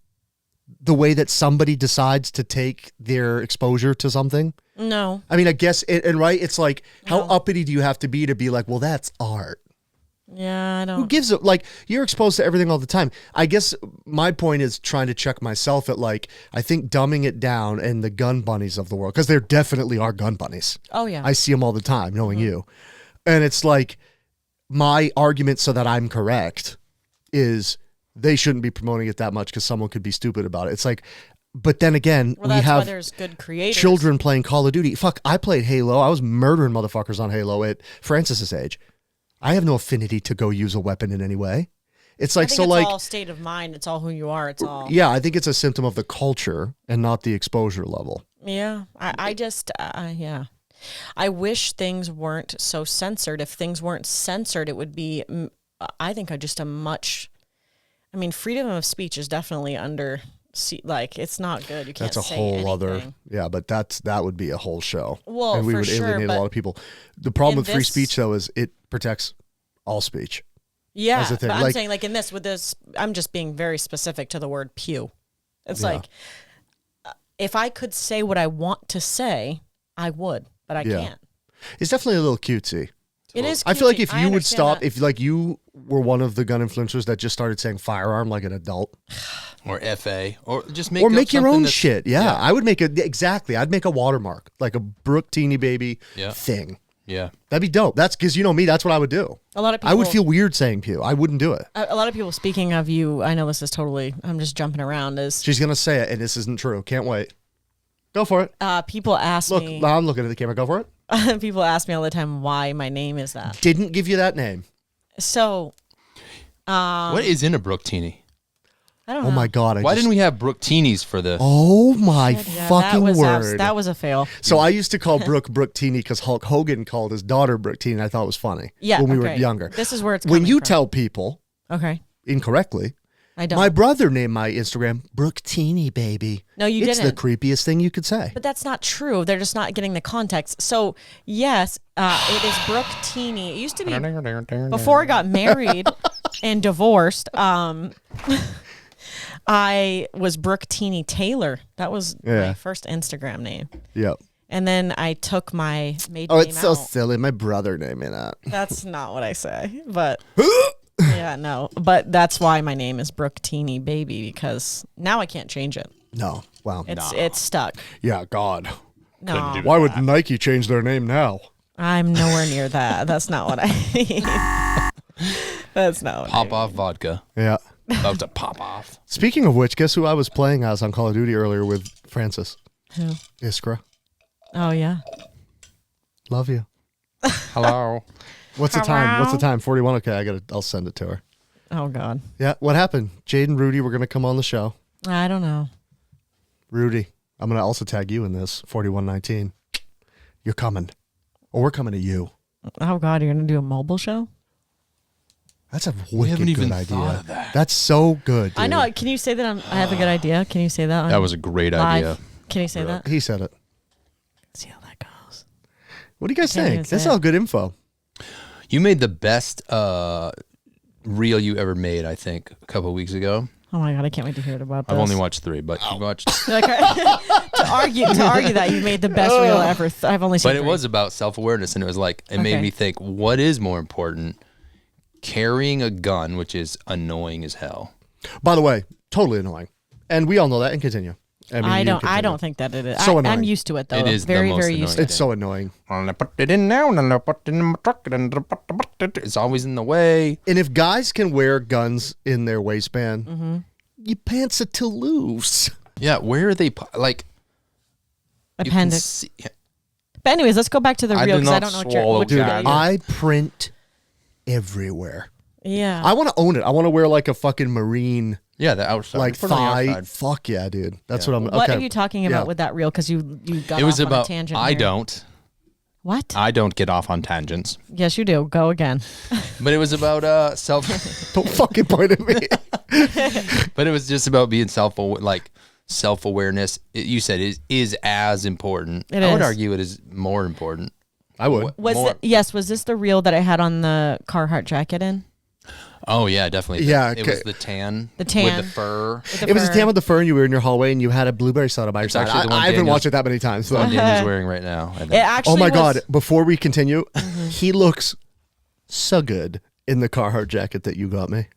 The way that somebody decides to take their exposure to something? No. I mean, I guess, and right, it's like, how No. uppity do you have to be like, well, that's art? Yeah, I don't. Who gives it? Like, you're exposed to everything all the time. I guess my point is trying to check myself at like, I think dumbing it down and the gun bunnies of the world, because there definitely are gun bunnies. Oh, yeah. I see them all the time, knowing you. And it's like, my argument so that I'm correct is they shouldn't be promoting it that much because someone could be stupid about it. It's like, but then again, well, we that's why have there's good creators. children playing Call of Duty. Fuck, I played Halo. I was murdering motherfuckers on Halo at Francis's age. I have no affinity to go use a weapon in any way. It's like, I think so it's like, all state of mind. It's all who you are. It's all. yeah, I think it's a symptom of the culture and not the exposure level. Yeah. I just, yeah. I wish things weren't so censored. If things weren't censored, it would be, I think, just a much, I mean, freedom of speech is definitely under, like, it's not good. You can't That's a say whole anything. other, yeah, but that would be a whole show. Well, and we for would sure, alienate a but lot of people. The problem in with free this- speech, though, is it protects all speech. Yeah, That's the thing. but I'm Like- saying, like, with this, I'm just being very specific to the word pew. It's Yeah. like, if I could say what I want to say, I would, but I Yeah. can't. It's definitely a little cutesy. It is. I feel like cutesy. if I you would understand stop, that. if like you were one of the gun influencers that just started saying firearm like an adult, Or FA, or just make or up make your something own that's- shit. Yeah, I would make exactly. I'd make a watermark, like a BrooketiniBaby Yeah. thing. Yeah. That'd be dope. That's because you know me. That's what I would do. A lot of people. I would feel weird saying pew. I wouldn't do it. A lot of people. Speaking of you, I know this is totally. I'm just jumping around. Is She's gonna say it, and this isn't true. Can't wait. Go for it. people ask Look, me. I'm looking at the camera. Go for it. People ask me all the time why my name is that. Didn't give you that name. So, What is in a Brooktini? I don't know. Oh my god! Why didn't we have Brooktinis for the? Oh my Yeah, fucking word! that was a fail. So I used to call Brooke Brooktini because Hulk Hogan called his daughter Brooktini, and I thought it was funny. Yeah, when we were okay. younger. This is where it's when coming you from. tell people Okay, incorrectly. I don't. My brother named my Instagram BrooketiniBaby. No, you it's didn't. the creepiest thing you could say. But that's not true. They're just not getting the context. So, yes, it is Brooke Teeny. It used to be before I got married and divorced. I was Brooke Teeny Taylor. That was Yeah. my first Instagram name. Yep. And then I took my maiden Oh, name it's so out. silly. My brother named me that. That's not what I say. But yeah, no. But that's why my name is BrooketiniBaby, because now I can't change it. No. Wow. It's stuck. Yeah, God. No, Why would Nike change their name now? I'm nowhere near that. That's not what I mean. That's not what Pop off vodka. Yeah. About to pop off. Speaking of which, guess who I was playing as on Call of Duty earlier with Francis? Who? Iskra. Oh, yeah. Love you. Hello. What's the time? What's the time? 41. Okay, I'll send it to her. Oh, God. Yeah. What happened? Jade and Rudy were gonna come on the show. I don't know. Rudy, I'm gonna also tag you in this. 4119. You're coming, or we're coming to you. Oh, God. You're going to do a mobile show? That's a wicked haven't even good idea. thought of that. That's so good. Dude. I know. Can you say that? I have a good idea. Can you say that? That was a great live? idea. Can you say that? He said it. See how that goes. What do you guys Can't even think? say That's it. all good info. You made the best reel you ever made, I think, a couple of weeks ago. Oh, my God. I can't wait to hear it about this. I've only watched 3, but you watched. Like, to argue that you made the best reel ever. I've only seen But it 3. was about self-awareness, and it was like it made Okay. me think: what is more important, carrying a gun, which is annoying as hell? By the way, totally annoying, and we all know that. And continue. mean, I you don't continue. think that it is. So I'm annoying. used to it, though. It is the very, most very used to annoying. it. It's so annoying. I put it in now, and I put it in my truck, and it's always in the way. And if guys can wear guns in their waistband, your pants are too loose. Yeah, where are they? Like you can Appendix. see- But anyways, let's go back to the I reel did because I not don't know swallow what Dude, you're that. I print everywhere. Yeah. I want to own it. I want to wear like a fucking marine, Yeah, the outside. like Put it on the thigh. outside. Fuck yeah, dude. That's what I'm. What okay. are you talking about Yeah. with that reel? Because you got It was off on a about. tangent. I here. don't. What? I don't get off on tangents. Yes, you do. Go again. But it was about self. Don't fucking point at me. But it was just about being self-awareness. You said is as important. I would argue it is more important. I would. Was this the reel that I had on the Carhartt jacket in? Oh yeah, definitely. Yeah, it was the tan. The tan. with the fur. It was a tan with the fur, and you were in your hallway, and you had a blueberry soda by your side. actually the one I haven't Daniel's- watched it that many times. The So. one Daniel's wearing right now. I think. It actually Oh my was- God! Before we continue, he looks so good in the Carhartt jacket that you got me.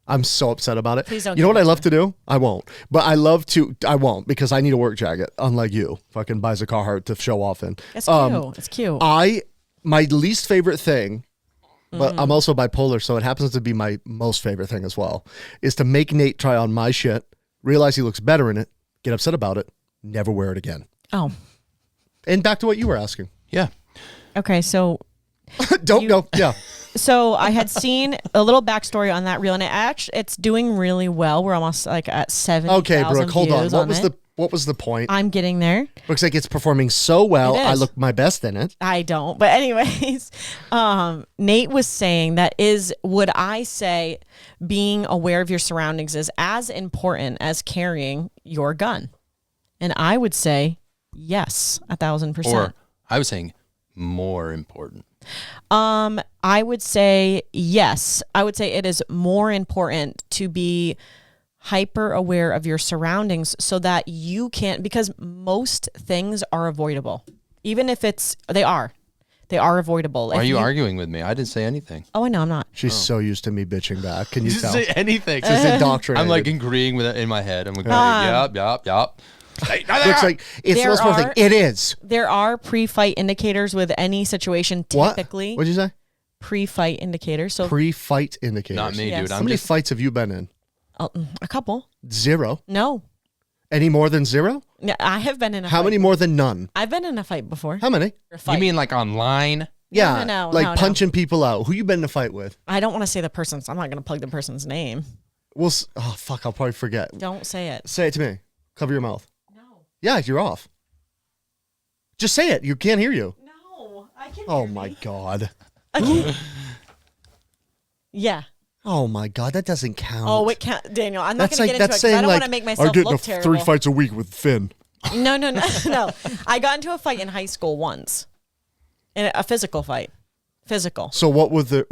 I'm so upset about it. Please don't You know give what it I love to to do? I won't. But I love to. I won't because I need a work jacket. Unlike you, fucking buys a Carhartt to show off in. It's cute. It's cute. My least favorite thing, but I'm also bipolar, so it happens to be my most favorite thing as well, is to make Nate try on my shit, realize he looks better in it, get upset about it, never wear it again. Oh. And back to what you were asking. Yeah. Okay, so Don't go. Yeah. So I had seen a little backstory on that reel, and it's doing really well. We're almost like at 70,000 Okay, Brooke, hold on. views What was the point? I'm getting there. Looks like it's performing so well. It is. I look my best in it. I don't. But anyways, Nate was saying would I say being aware of your surroundings is as important as carrying your gun? And I would say yes, 1,000%. Or I was saying more important. I would say yes. I would say it is more important to be hyper aware of your surroundings so that you can't, because most things are avoidable. Even if they are avoidable. Why are you arguing with me? I didn't say anything. Oh, I know, I'm not. She's so used to me bitching back. Can you You didn't tell? say anything. She's indoctrinated. I'm like agreeing with it in my head. I'm like, yup. Looks like it's There the most important are- thing. It is. There are pre-fight indicators with any situation What? typically. What'd you say? Pre-fight indicators. So Pre-fight indicators. Not me, Yes. dude. How I'm many just fights have you been in? a couple. 0. No. Any more than 0? No, I have been in a How fight. many more than none? I've been in a fight before. How many? A fight. You mean like online? Yeah, no, like no. punching people out. Who you been in a fight with? I don't want to say the person's. I'm not going to plug the person's name. Oh fuck! I'll probably forget. Don't say it. Say it to me. Cover your mouth. No. Yeah, you're off. Just say it. You can't hear you. No. I can Oh my god. Yeah. Oh my god. That doesn't count. Oh, it can't. Daniel, I'm not That's going to like get into it that's because I saying don't like want to make I myself get look into terrible. 3 fights a week with Finn. No. I got into a fight in high school once. In a physical fight. Physical. So what was the?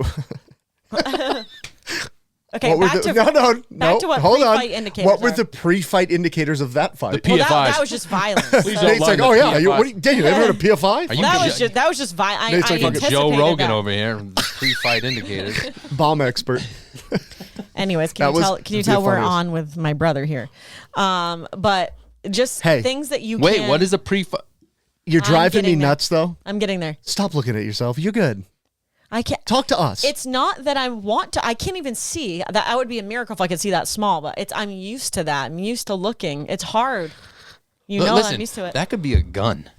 Okay, what were back the? to No. to what Hold on. pre-fight indicators What were are. the pre-fight indicators of that fight? Well, PFIs. that was just violence. Please So- don't Nate's lie like, to oh yeah, PFIs. Daniel, ever heard of PFI? Are you that was just violence. Nate's I like fucking anticipated Joe Rogan that. over here? Pre-fight indicators. Bomb expert. Anyways, That was can you the tell we're funniest. on with my brother here? But just Hey. things that you Wait, can. what is a pre-fight? You're driving me getting there. nuts though. I'm getting there. Stop looking at yourself. You're good. I can't. Talk to us. It's not that I want to. I can't even see that. That would be a miracle if I could see that small. But I'm used to that. I'm used to looking. It's hard. Listen, I'm used to it. that could be a gun.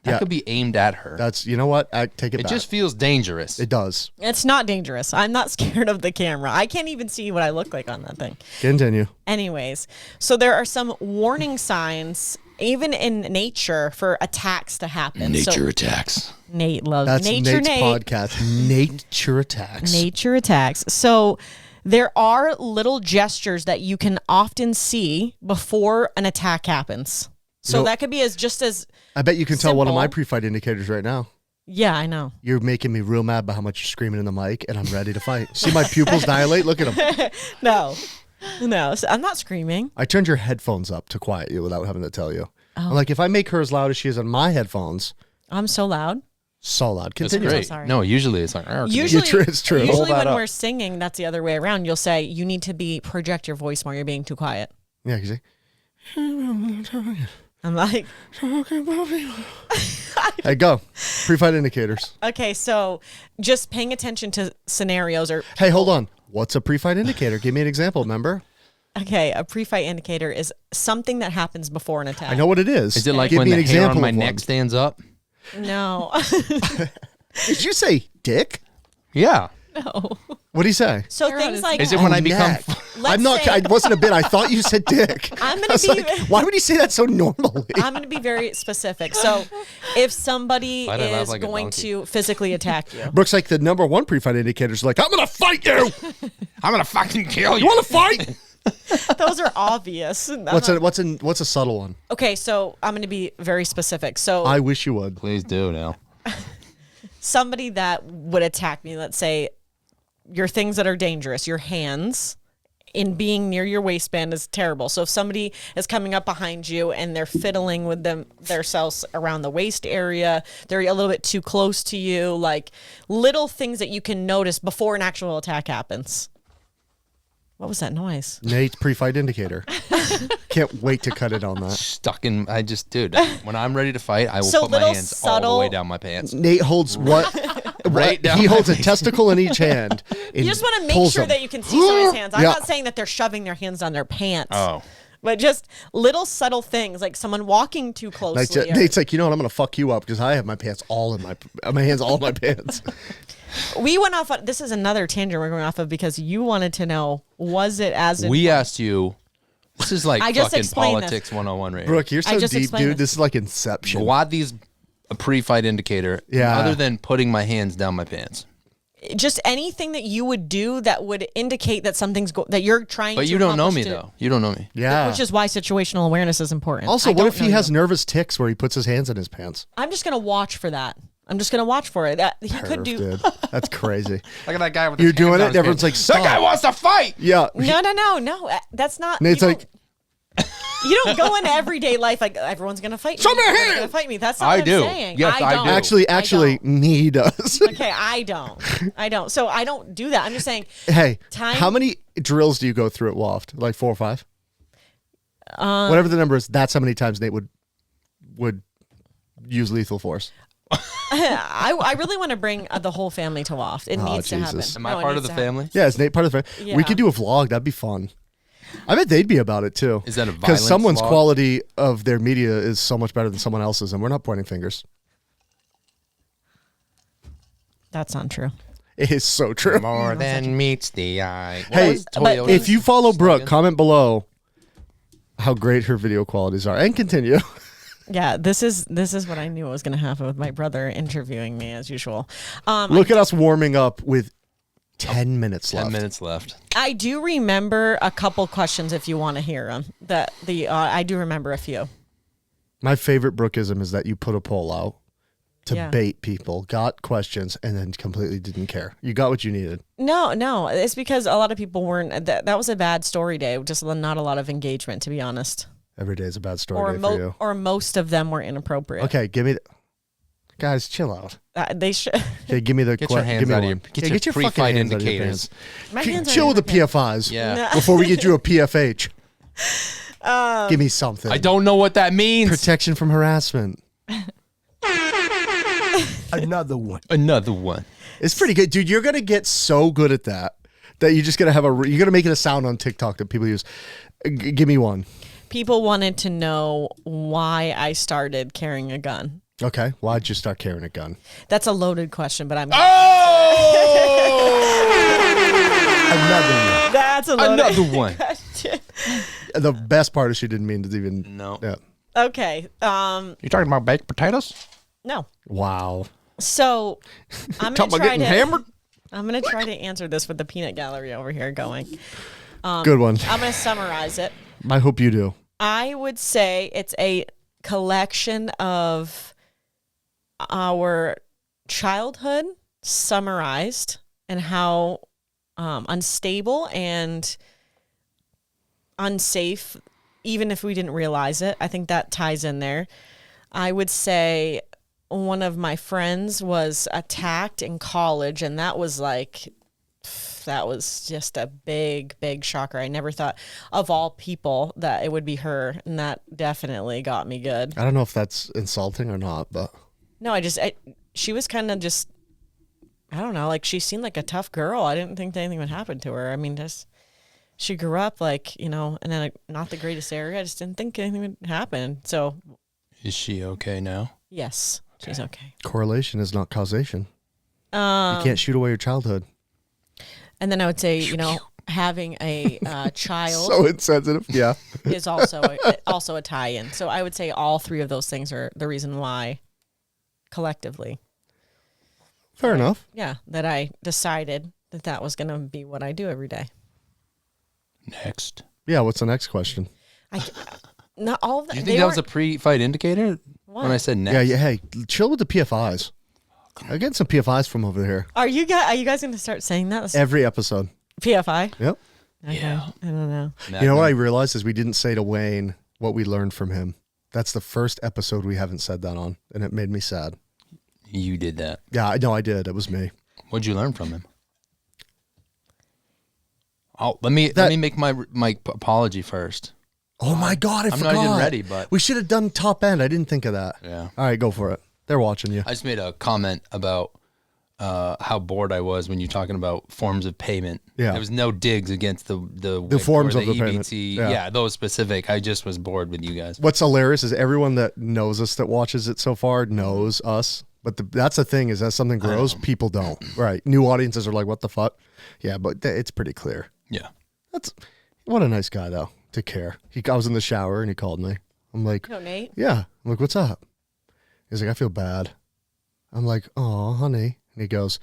That Yeah. could be aimed at her. That's you know what? I take it It back. just feels dangerous. It does. It's not dangerous. I'm not scared of the camera. I can't even see what I look like on that thing. Continue. Anyways, so there are some warning signs, even in nature, for attacks to happen. So attacks. Nate loves That's nature. Nate's podcast. Nature attacks. Nature attacks. So there are little gestures that you can often see before an attack happens. So You know- that could be as I bet you can tell one of my Simple. pre-fight indicators right now. yeah, I know. You're making me real mad by how much you're screaming in the mic, and I'm ready to fight. See my pupils dilate? Look at them. No, so I'm not screaming. I turned your headphones up to quiet you without having to tell you. Oh. I'm like, if I make her as loud as she is on my headphones, I'm so loud. so loud. That's Continue. great. sorry. No, usually it's like, Usually, It's true. Usually Hold that when up. we're singing, that's the other way around. You'll say you need to project your voice more. You're being too quiet. Yeah, you see? I'm like, Hey, go. Pre-fight indicators. okay, so just paying attention to scenarios or Hey, hold on. What's a pre-fight indicator? Give me an example, member. okay, a pre-fight indicator is something that happens before an attack. I know what it is. Is it like Give when me the an hair example on my of neck one. stands up? No. Did you say dick? Yeah. What do you say? So Hair on things his like Is it when I become? Neck. Let's I'm not. say- I wasn't a bit. I thought you said dick. I'm gonna I was be- like, why would you say that so normally? I'm going to be very specific. So if somebody Why'd I laugh is like a going donkey? to physically attack you, Brooke's like the number one pre-fight indicator is like, I'm gonna fight you. I'm gonna fucking kill You want to fight? Those are obvious. What's a subtle one? Okay, so I'm going to be very specific. So I wish you would. Please do now. somebody that would attack me, let's say your things that are dangerous, your hands in being near your waistband is terrible. So if somebody is coming up behind you and they're fiddling with themselves around the waist area, they're a little bit too close to you, like little things that you can notice before an actual attack happens. What was that noise? Nate's pre-fight indicator. Can't wait to cut it on that. Dude, when I'm ready to fight, I will So put my little hands all subtle- the way down my pants. Nate holds what? Right down He my holds a testicle in each hand. You just want to make sure that you can see somebody's hands. I'm Yeah. not saying that they're shoving their hands down their pants. Oh. But just little subtle things, like someone walking too closely. Nate's like, you know what? I'm going to fuck you up because I have my pants all in my hands all in my pants. We went off on, this is another tangent we're going off of because you wanted to know, was it as We asked you, this is like I just fucking explained politics 101 right Brooke, you're I so just deep, explained dude. This is like Inception. here. Why these a pre-fight indicator Yeah. other than putting my hands down my pants? just anything that you would do that would indicate that something's that you're trying But to you don't know accomplish me to- though. You don't know me. Yeah. Which is why situational awareness is important. Also, I what don't if he know has you. nervous tics where he puts his hands in his pants? I'm just going to watch for that. I'm just going to watch for it. That he could Perv, do. dude. That's crazy. Look at that guy with You're doing it, and everyone's like, that guy stop. wants to fight. Yeah. No. That's not. Nate's you like, don't- you don't go into everyday life like everyone's gonna fight me. Show me your Everyone's hand! gonna fight me. That's not I what do. I'm saying. Yes, I don't. do. Actually, he does. Okay, I don't. So I don't do that. I'm just saying. Hey, Time- how many drills do you go through at Waft? Like 4 or 5? Whatever the number is, that's how many times Nate would use lethal force. I really want to bring the whole family to Loft. It needs to happen. Jesus. Am I No, it part of needs the to happen. family? Yeah, is Nate part of the family? Yeah. We could do a vlog. That'd be fun. I bet they'd be about it too. Is that a Because violence someone's vlog? quality of their media is so much better than someone else's, and we're not pointing fingers. That's not true. It is so true. More than meets the eye. What Hey, was Toyota's if you follow Brooke, slogan? comment below how great her video qualities are, and continue. Yeah, this is what I knew was going to happen with my brother interviewing me as usual. Look at us warming up with 10 minutes 10 left. minutes left. I do remember a couple questions if you want to hear them. I do remember a few. My favorite Brookism is that you put a poll out to Yeah. bait people, got questions, and then completely didn't care. You got what you needed. No, it's because a lot of people weren't. That was a bad story day. Just not a lot of engagement, to be honest. Every day is a bad story day for you. Or most of them were inappropriate. Okay, give me guys, chill out. They should. Okay, give me the Get your hands give me out of one. your Yeah, get your fucking pre-fight hands out of your indicators. pants. My hands are Chill with the in my PFIs. Yeah. Before we get you a PFH. Give me something. I don't know what that means. Protection from harassment. Another one. Another one. It's pretty good, dude. You're gonna get so good at that you're just gonna have you're gonna make it a sound on TikTok that people use. Give me one. People wanted to know why I started carrying a gun. Okay, why'd you start carrying a gun? That's a loaded question, but I'm. Another one. That's a loaded Another one. question. The best part is she didn't mean to even. No. Yeah. Okay. You talking about baked potatoes? No. Wow. So I'm gonna Talking about try getting to. hammered? I'm gonna try to answer this with the peanut gallery over here going. Good one. I'm gonna summarize it. I hope you do. I would say it's a collection of our childhood summarized and how unstable and unsafe, even if we didn't realize it. I think that ties in there. I would say one of my friends was attacked in college, and that was just a big, big shocker. I never thought of all people that it would be her, and that definitely got me good. I don't know if that's insulting or not, but No, she was kind of just, I don't know, like she seemed like a tough girl. I didn't think anything would happen to her. I mean, she grew up in a not the greatest area. I just didn't think anything would happen. So, Is she okay now? yes, she's okay. correlation is not causation. You can't shoot away your childhood. And then I would say, having a child So insensitive. Yeah. is also a tie-in. So I would say all three of those things are the reason why, collectively, Fair enough. yeah, that I decided that was going to be what I do every day. Next. Yeah, what's the next question? Not all of that. Do you think that was a pre-fight indicator when I said next? Yeah, hey, chill with the PFIs. I get some PFIs from over here. Are you guys going to start saying that? Every episode. PFI? Yep. Okay. Yeah. I don't know. You know what I realized is we didn't say to Wayne what we learned from him. That's the first episode we haven't said that on, and it made me sad. You did that. Yeah, I know I did. It was me. What'd you learn from him? Let me make my apology first. Oh my God, I forgot. I'm not even ready, but we should have done top end. I didn't think of that. Yeah. All right, go for it. They're watching you. I just made a comment about how bored I was when you're talking about forms of payment. Yeah. There was no digs against the forms or of the payment. EBT. Yeah. Yeah, those specific. I just was bored with you guys. What's hilarious is everyone that knows us that watches it so far knows us. But that's the thing is as something grows, people don't. Right. New audiences are like, what the fuck? Yeah, but it's pretty clear. Yeah. What a nice guy, though, to care. I was in the shower, and he called me. I'm like, Oh, Nate? yeah. I'm like, what's up? He's like, I feel bad. I'm like, oh, honey. And he goes,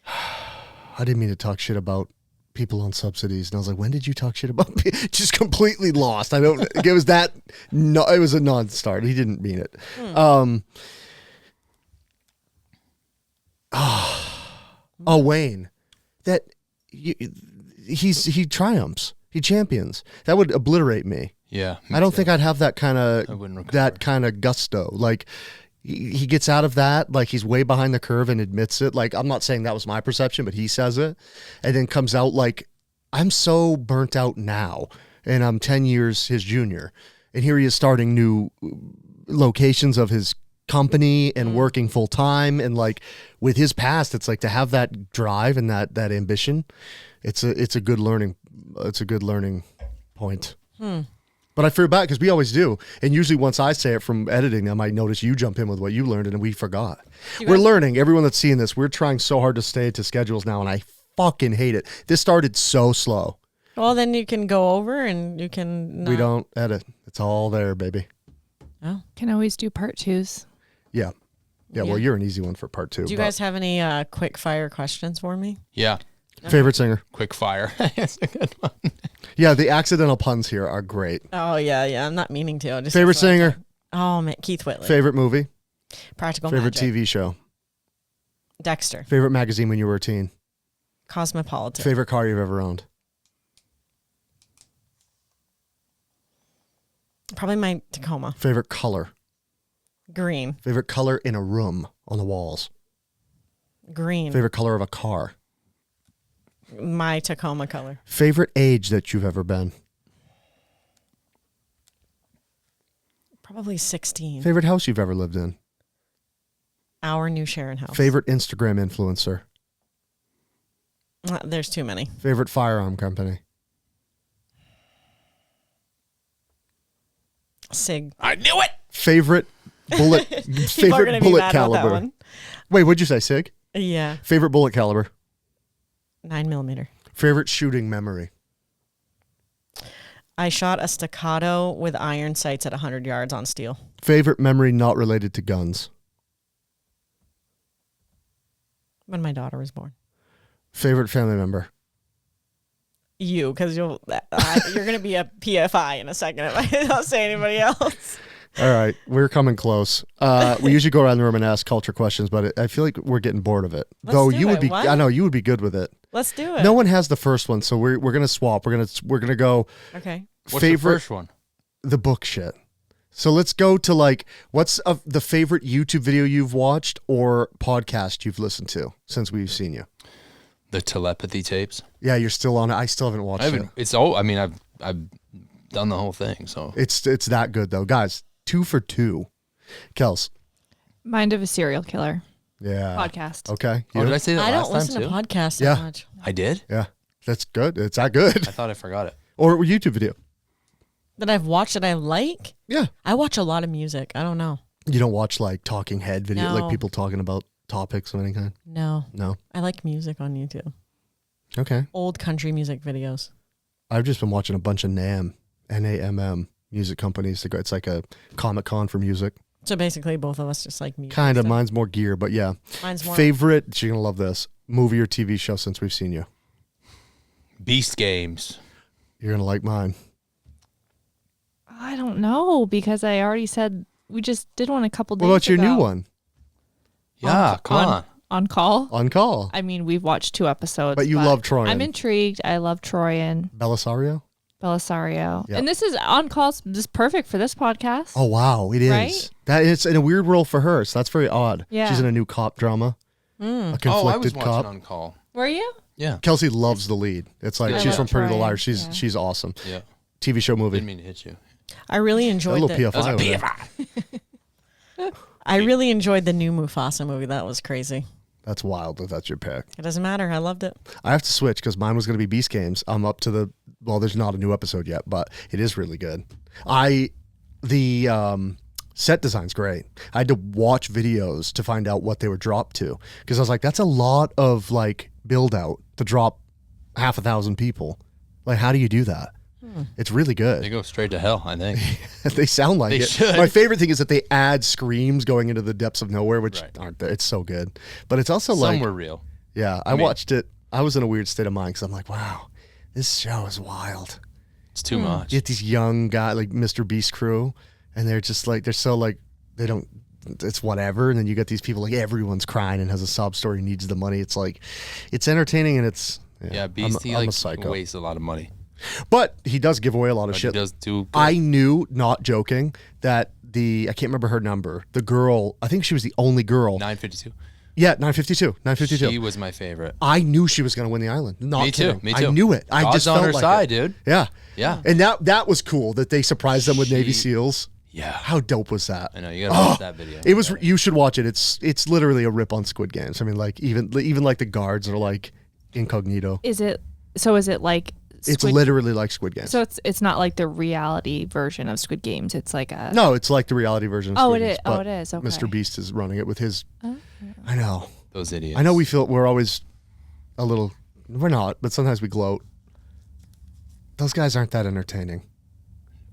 I didn't mean to talk shit about people on subsidies. And I was like, when did you talk shit about me? Just completely lost. It was it was a non-start. He didn't mean it. Wayne, he triumphs. He champions. That would obliterate me. Yeah. I don't think I'd have that kind wouldn't of recover. gusto. Like he gets out of that, like he's way behind the curve and admits it. Like I'm not saying that was my perception, but he says it, and then comes out like I'm so burnt out now, and I'm 10 years his junior, and here he is starting new locations of his company and working full time, and like with his past, it's like to have that drive and that ambition. It's a good learning point. But I fear back because we always do. And usually once I say it from editing, I might notice you jump in with what you learned and we forgot. We're learning. Everyone that's seeing this, we're trying so hard to stay to schedules now, and I fucking hate it. This started so slow. Well, then you can go over and you can We don't edit. It's all there, baby. Oh. Can always do part twos. Yeah. Yeah, well, you're an easy one for part 2. Do you guys have any quick fire questions for me? Yeah. Favorite singer? Quick fire. That's a good one. Yeah, the accidental puns here are great. Oh, yeah. I'm not meaning to. Favorite singer? Oh, man. Keith Whitley. Favorite movie? Practical Favorite Magic. TV show? Dexter. Favorite magazine when you were a teen? Cosmopolitan. Favorite car you've ever owned? Probably my Tacoma. Favorite color? Green. Favorite color in a room on the walls? Green. Favorite color of a car? My Tacoma color. Favorite age that you've ever been? Probably 16. Favorite house you've ever lived in? Our new Sharon house. Favorite Instagram influencer? There's too many. Favorite firearm company? Sig. I knew it. Favorite bullet People are favorite gonna be bullet mad about that caliber? one. Wait, what'd you say, Sig? Yeah. Favorite bullet caliber? 9mm. Favorite shooting memory? I shot a staccato with iron sights at 100 yards on steel. Favorite memory not related to guns? When my daughter was born. Favorite family member? You, because you're going to be a PFI in a second if I don't say anybody else. All right, we're coming close. We usually go around the room and ask culture questions, but I feel like we're getting bored of it. Let's Though do you would it. be, What? I know you would be good with it. Let's do it. No one has the first one, so we're gonna swap. We're gonna go. Okay. What's favorite the first one? the book shit. So let's go to like what's the favorite YouTube video you've watched or podcast you've listened to since we've seen you. The telepathy tapes. Yeah, you're still on it. I still haven't watched I it. haven't. It's all. I mean, I've done the whole thing. So It's that good though, guys. 2 for 2. Kels. Mind of a Serial Killer Yeah. podcast. Okay. oh, You? did I say that I last don't listen time to too? podcasts so Yeah. much. I did. Yeah. That's good. It's that good. I thought I forgot it. Or a YouTube video. That I've watched that I like. Yeah. I watch a lot of music. I don't know. You don't watch like talking head video, No. like people talking about topics of any kind? No. No. I like music on YouTube. Okay. Old country music videos. I've just been watching a bunch of NAMM music companies. It's like a Comic-Con for music. So basically both of us just like music. Kind of. stuff. Mine's more gear, but yeah. Mine's more Favorite, you're going to love this, movie or TV show since we've seen you? Beast Games. You're going to like mine. I don't know because I already said we just did one a couple days ago. What about your new one? Yeah, come on. On call? On Call. I mean, we've watched 2 episodes. But you love Troyan. I'm intrigued. I love Troyan. Belisario? Belisario. Yep. And this is On Call. This is perfect for this podcast. Oh, wow. It is. Right? That it's in a weird role for her, so that's very odd. Yeah. She's in a new cop drama. A conflicted Oh, I was watching cop. On Call. Were you? Yeah. Kelsey loves the lead. It's like I she's love from Pretty Little Troyan, Liars. yeah. She's awesome. Yeah. TV show movie. Didn't mean to hit you. I really A enjoyed little the, PFI. That was a over there. PFI. I really enjoyed the new Mufasa movie. That was crazy. That's wild that that's your pick. It doesn't matter. I loved it. I have to switch because mine was going to be Beast Games. I'm up to the, well, there's not a new episode yet, but it is really good. The set design's great. I had to watch videos to find out what they were dropped to because I was like, that's a lot of like build out to drop 1,000 people. Like, how do you do that? It's really They good. go straight to hell, I think. They sound like They it. should. My favorite thing is that they add screams going into the depths of nowhere, which Right. aren't there. It's so good. But it's also Some like, were real. yeah, I mean- watched it. I was in a weird state of mind because I'm like, wow, this show is wild. It's too much. You get these young guy like Mr. Beast crew, and they're just like, they're so like, they don't, it's whatever. And then you get these people like everyone's crying and has a sob story, needs the money. It's like, it's entertaining and it's, Yeah, Beast, I'm he a like psycho. wastes a lot of money. But he does give away a lot of But shit. he does do good. I knew, not joking, that I can't remember her number. The girl, I think she was the only girl. 952. Yeah, 952. 952. She was my favorite. I knew she was going to win the island. Not Me too. kidding. Me too. I knew it. I God's just on felt her like side, it. dude. Yeah. Yeah. And that was cool that they surprised them with Navy She- SEALs. Yeah. How dope was that? I know you gotta watch that video. It was. You should watch it. It's literally a rip on Squid Games. I mean, like even like the guards are like incognito. Is it like It's literally like Squid Games. So it's not like the reality version of Squid Games. It's like a No, it's like the reality version of Oh, Squid it Games. is. Oh, but it is. Okay. Mr. Beast is running it with his. I know. Those idiots. I know. We're always a little. We're not, but sometimes we gloat. Those guys aren't that entertaining.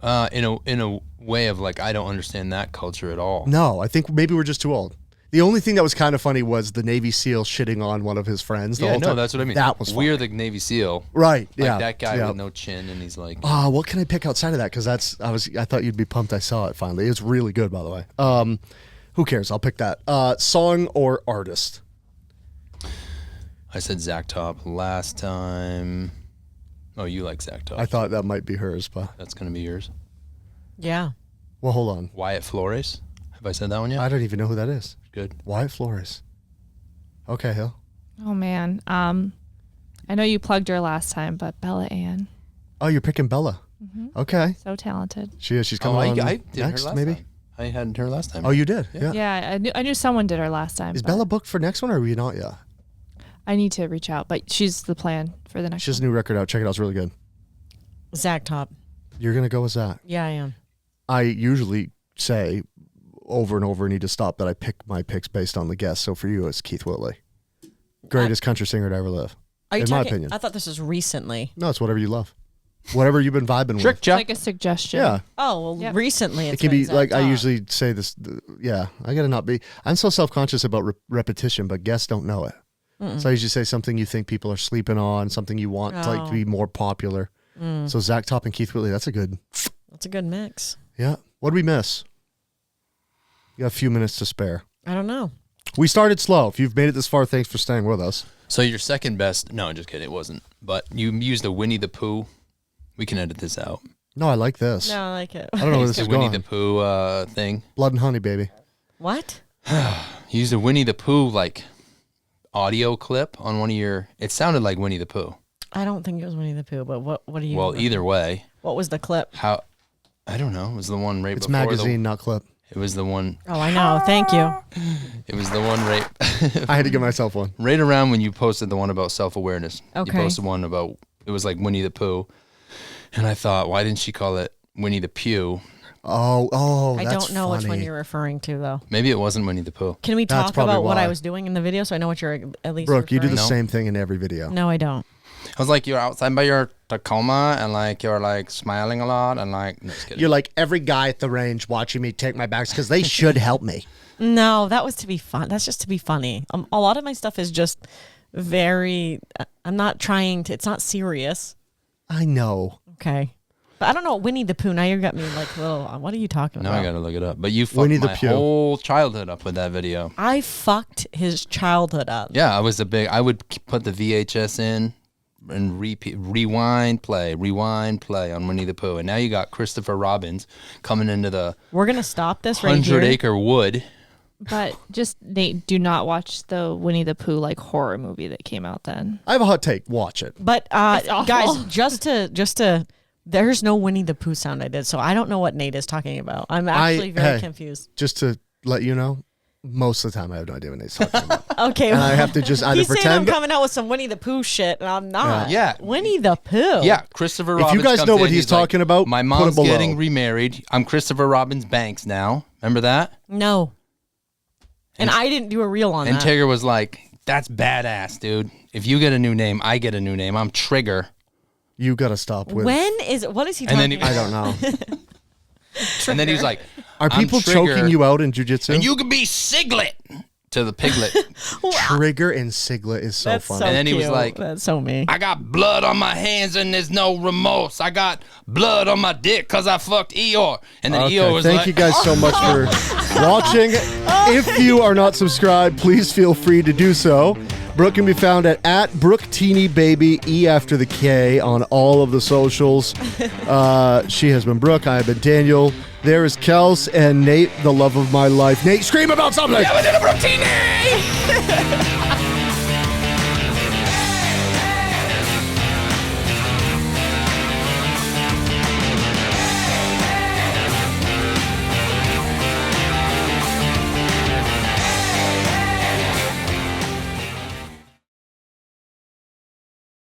In a way of like, I don't understand that culture at all. No, I think maybe we're just too old. The only thing that was kind of funny was the Navy SEAL shitting on one of his friends. The Yeah, whole no, time. that's what I mean. That was We're funny. the Navy SEAL. Right. Like Yeah. that guy yeah. with no chin, and he's like, What can I pick outside of that? Because I thought you'd be pumped. I saw it finally. It's really good, by the way. Who cares? I'll pick that. Song or artist? I said Zach Top last time. Oh, you like Zach Top? I thought that might be hers, but That's gonna be yours. Yeah. well, hold on. Wyatt Flores. Have I said that one yet? I don't even know who that is. Good. Wyatt Flores. Okay, Hill. Oh man. I know you plugged her last time, but Bella Ann, Oh, you're picking Bella. Okay. so talented. She is. She's Oh, coming on I did next, her last maybe. time. I had her last time. Oh, you did. Yeah. Yeah, I knew someone did her last time. Is but Bella booked for next one, or are we not yet? I need to reach out, but she's the plan for the next She has one. a new record out. Check it out. It's really good. Zach Top. You're gonna go with Zach. Yeah, I am. I usually say over and over, need to stop, that I pick my picks based on the guest. So for you, it's Keith Whitley, greatest country singer to ever live. Are you In my talking? opinion. I thought this was recently. No, it's whatever you love, whatever you've been vibing Trick with. Jack. Like a suggestion. Yeah, Oh well, Yep. recently it it's can been be Zach like I Top. usually say this. Yeah, I gotta not be. I'm so self conscious about repetition, but guests don't know it. So I usually say something you think people are sleeping on, something you want to, like, to be more popular. So Zach Top and Keith Whitley, that's a good. That's a good mix. Yeah. What did we miss? You got a few minutes to spare. I don't know. We started slow. If you've made it this far, thanks for staying with us. So your second best? No, I'm just kidding. It wasn't. But you used a Winnie the Pooh. We can edit this out. No, I like this. No, I like it. I don't know where this The is Winnie going. the Pooh thing. Blood and honey, baby. What? You used a Winnie the Pooh like audio clip on one of your. It sounded like Winnie the Pooh. I don't think it was Winnie the Pooh, but what do you? Well, either way, What was the clip? how? I don't know. It was the one right It's before magazine, not clip. It was the one. Oh, I know. Thank you. It was the one right. I had to give myself one. Right around when you posted the one about self-awareness. Okay. You posted one about, it was like Winnie the Pooh. And I thought, why didn't she call it Winnie the Pew? Oh, I that's don't know which one funny. you're referring to though. Maybe it wasn't Winnie the Pooh. Can we That's talk probably about what why. I was doing in the video so I know what you're at least Brooke, you do the referring No. same thing in every video. No, I don't. I was like, you're outside by your Tacoma and like, you're like smiling a lot and like, no, just kidding. You're like every guy at the range watching me take my bags because they should help me. No, that was to be fun. That's just to be funny. A lot of my stuff is just very. I'm not trying to. It's not serious. I know. Okay. But I don't know, Winnie the Pooh. Now you got me like little. What are you talking Now about? I gotta look it up. But you fucked Winnie the my Pooh. whole childhood up with that video. I fucked his childhood up. Yeah, I would put the VHS in and rewind, play on Winnie the Pooh. And now you got Christopher Robin coming into the We're gonna stop this right here. 100-acre wood. But just Nate, do not watch the Winnie the Pooh like horror movie that came out then. I have a hot take. Watch it. But awful. guys, just to there's no Winnie the Pooh sound I did, so I don't know what Nate is talking about. I'm actually very confused. Just to let you know, most of the time I have no idea what Nate's talking about. Okay, And I have to just either he's saying I'm pretend. coming out with some Winnie the Pooh shit, and I'm not. Yeah. Winnie the Pooh. Yeah, Christopher If Robin. you guys know what he's talking about, my put it mom's below. getting remarried. I'm Christopher Robin's Banks now. Remember that? No. And I didn't do a reel on And that. Tigger was like, "That's badass, dude. If you get a new name, I get a new name. I'm Trigger." You got to stop with. What is he And then talking he- about? I don't know. And then he was like, Are "I'm people Trigger, choking you out in jujitsu? And you could be Siglet to the piglet." Trigger and Siglet is so That's funny. so And then he was cute. like- That's so me. I got blood on my hands and there's no remorse. I got blood on my dick because I fucked Eeyore. And then Eeyore was thank like, you guys so much for watching. If you are not subscribed, please feel free to do so. Brooke can be found at BrooketiniBaby, E after the K, on all of the socials. She has been Brooke. I have been Daniel. There is Kels and Nate, the love of my life. Nate, scream about something! "Yeah, we did a Brooktini!"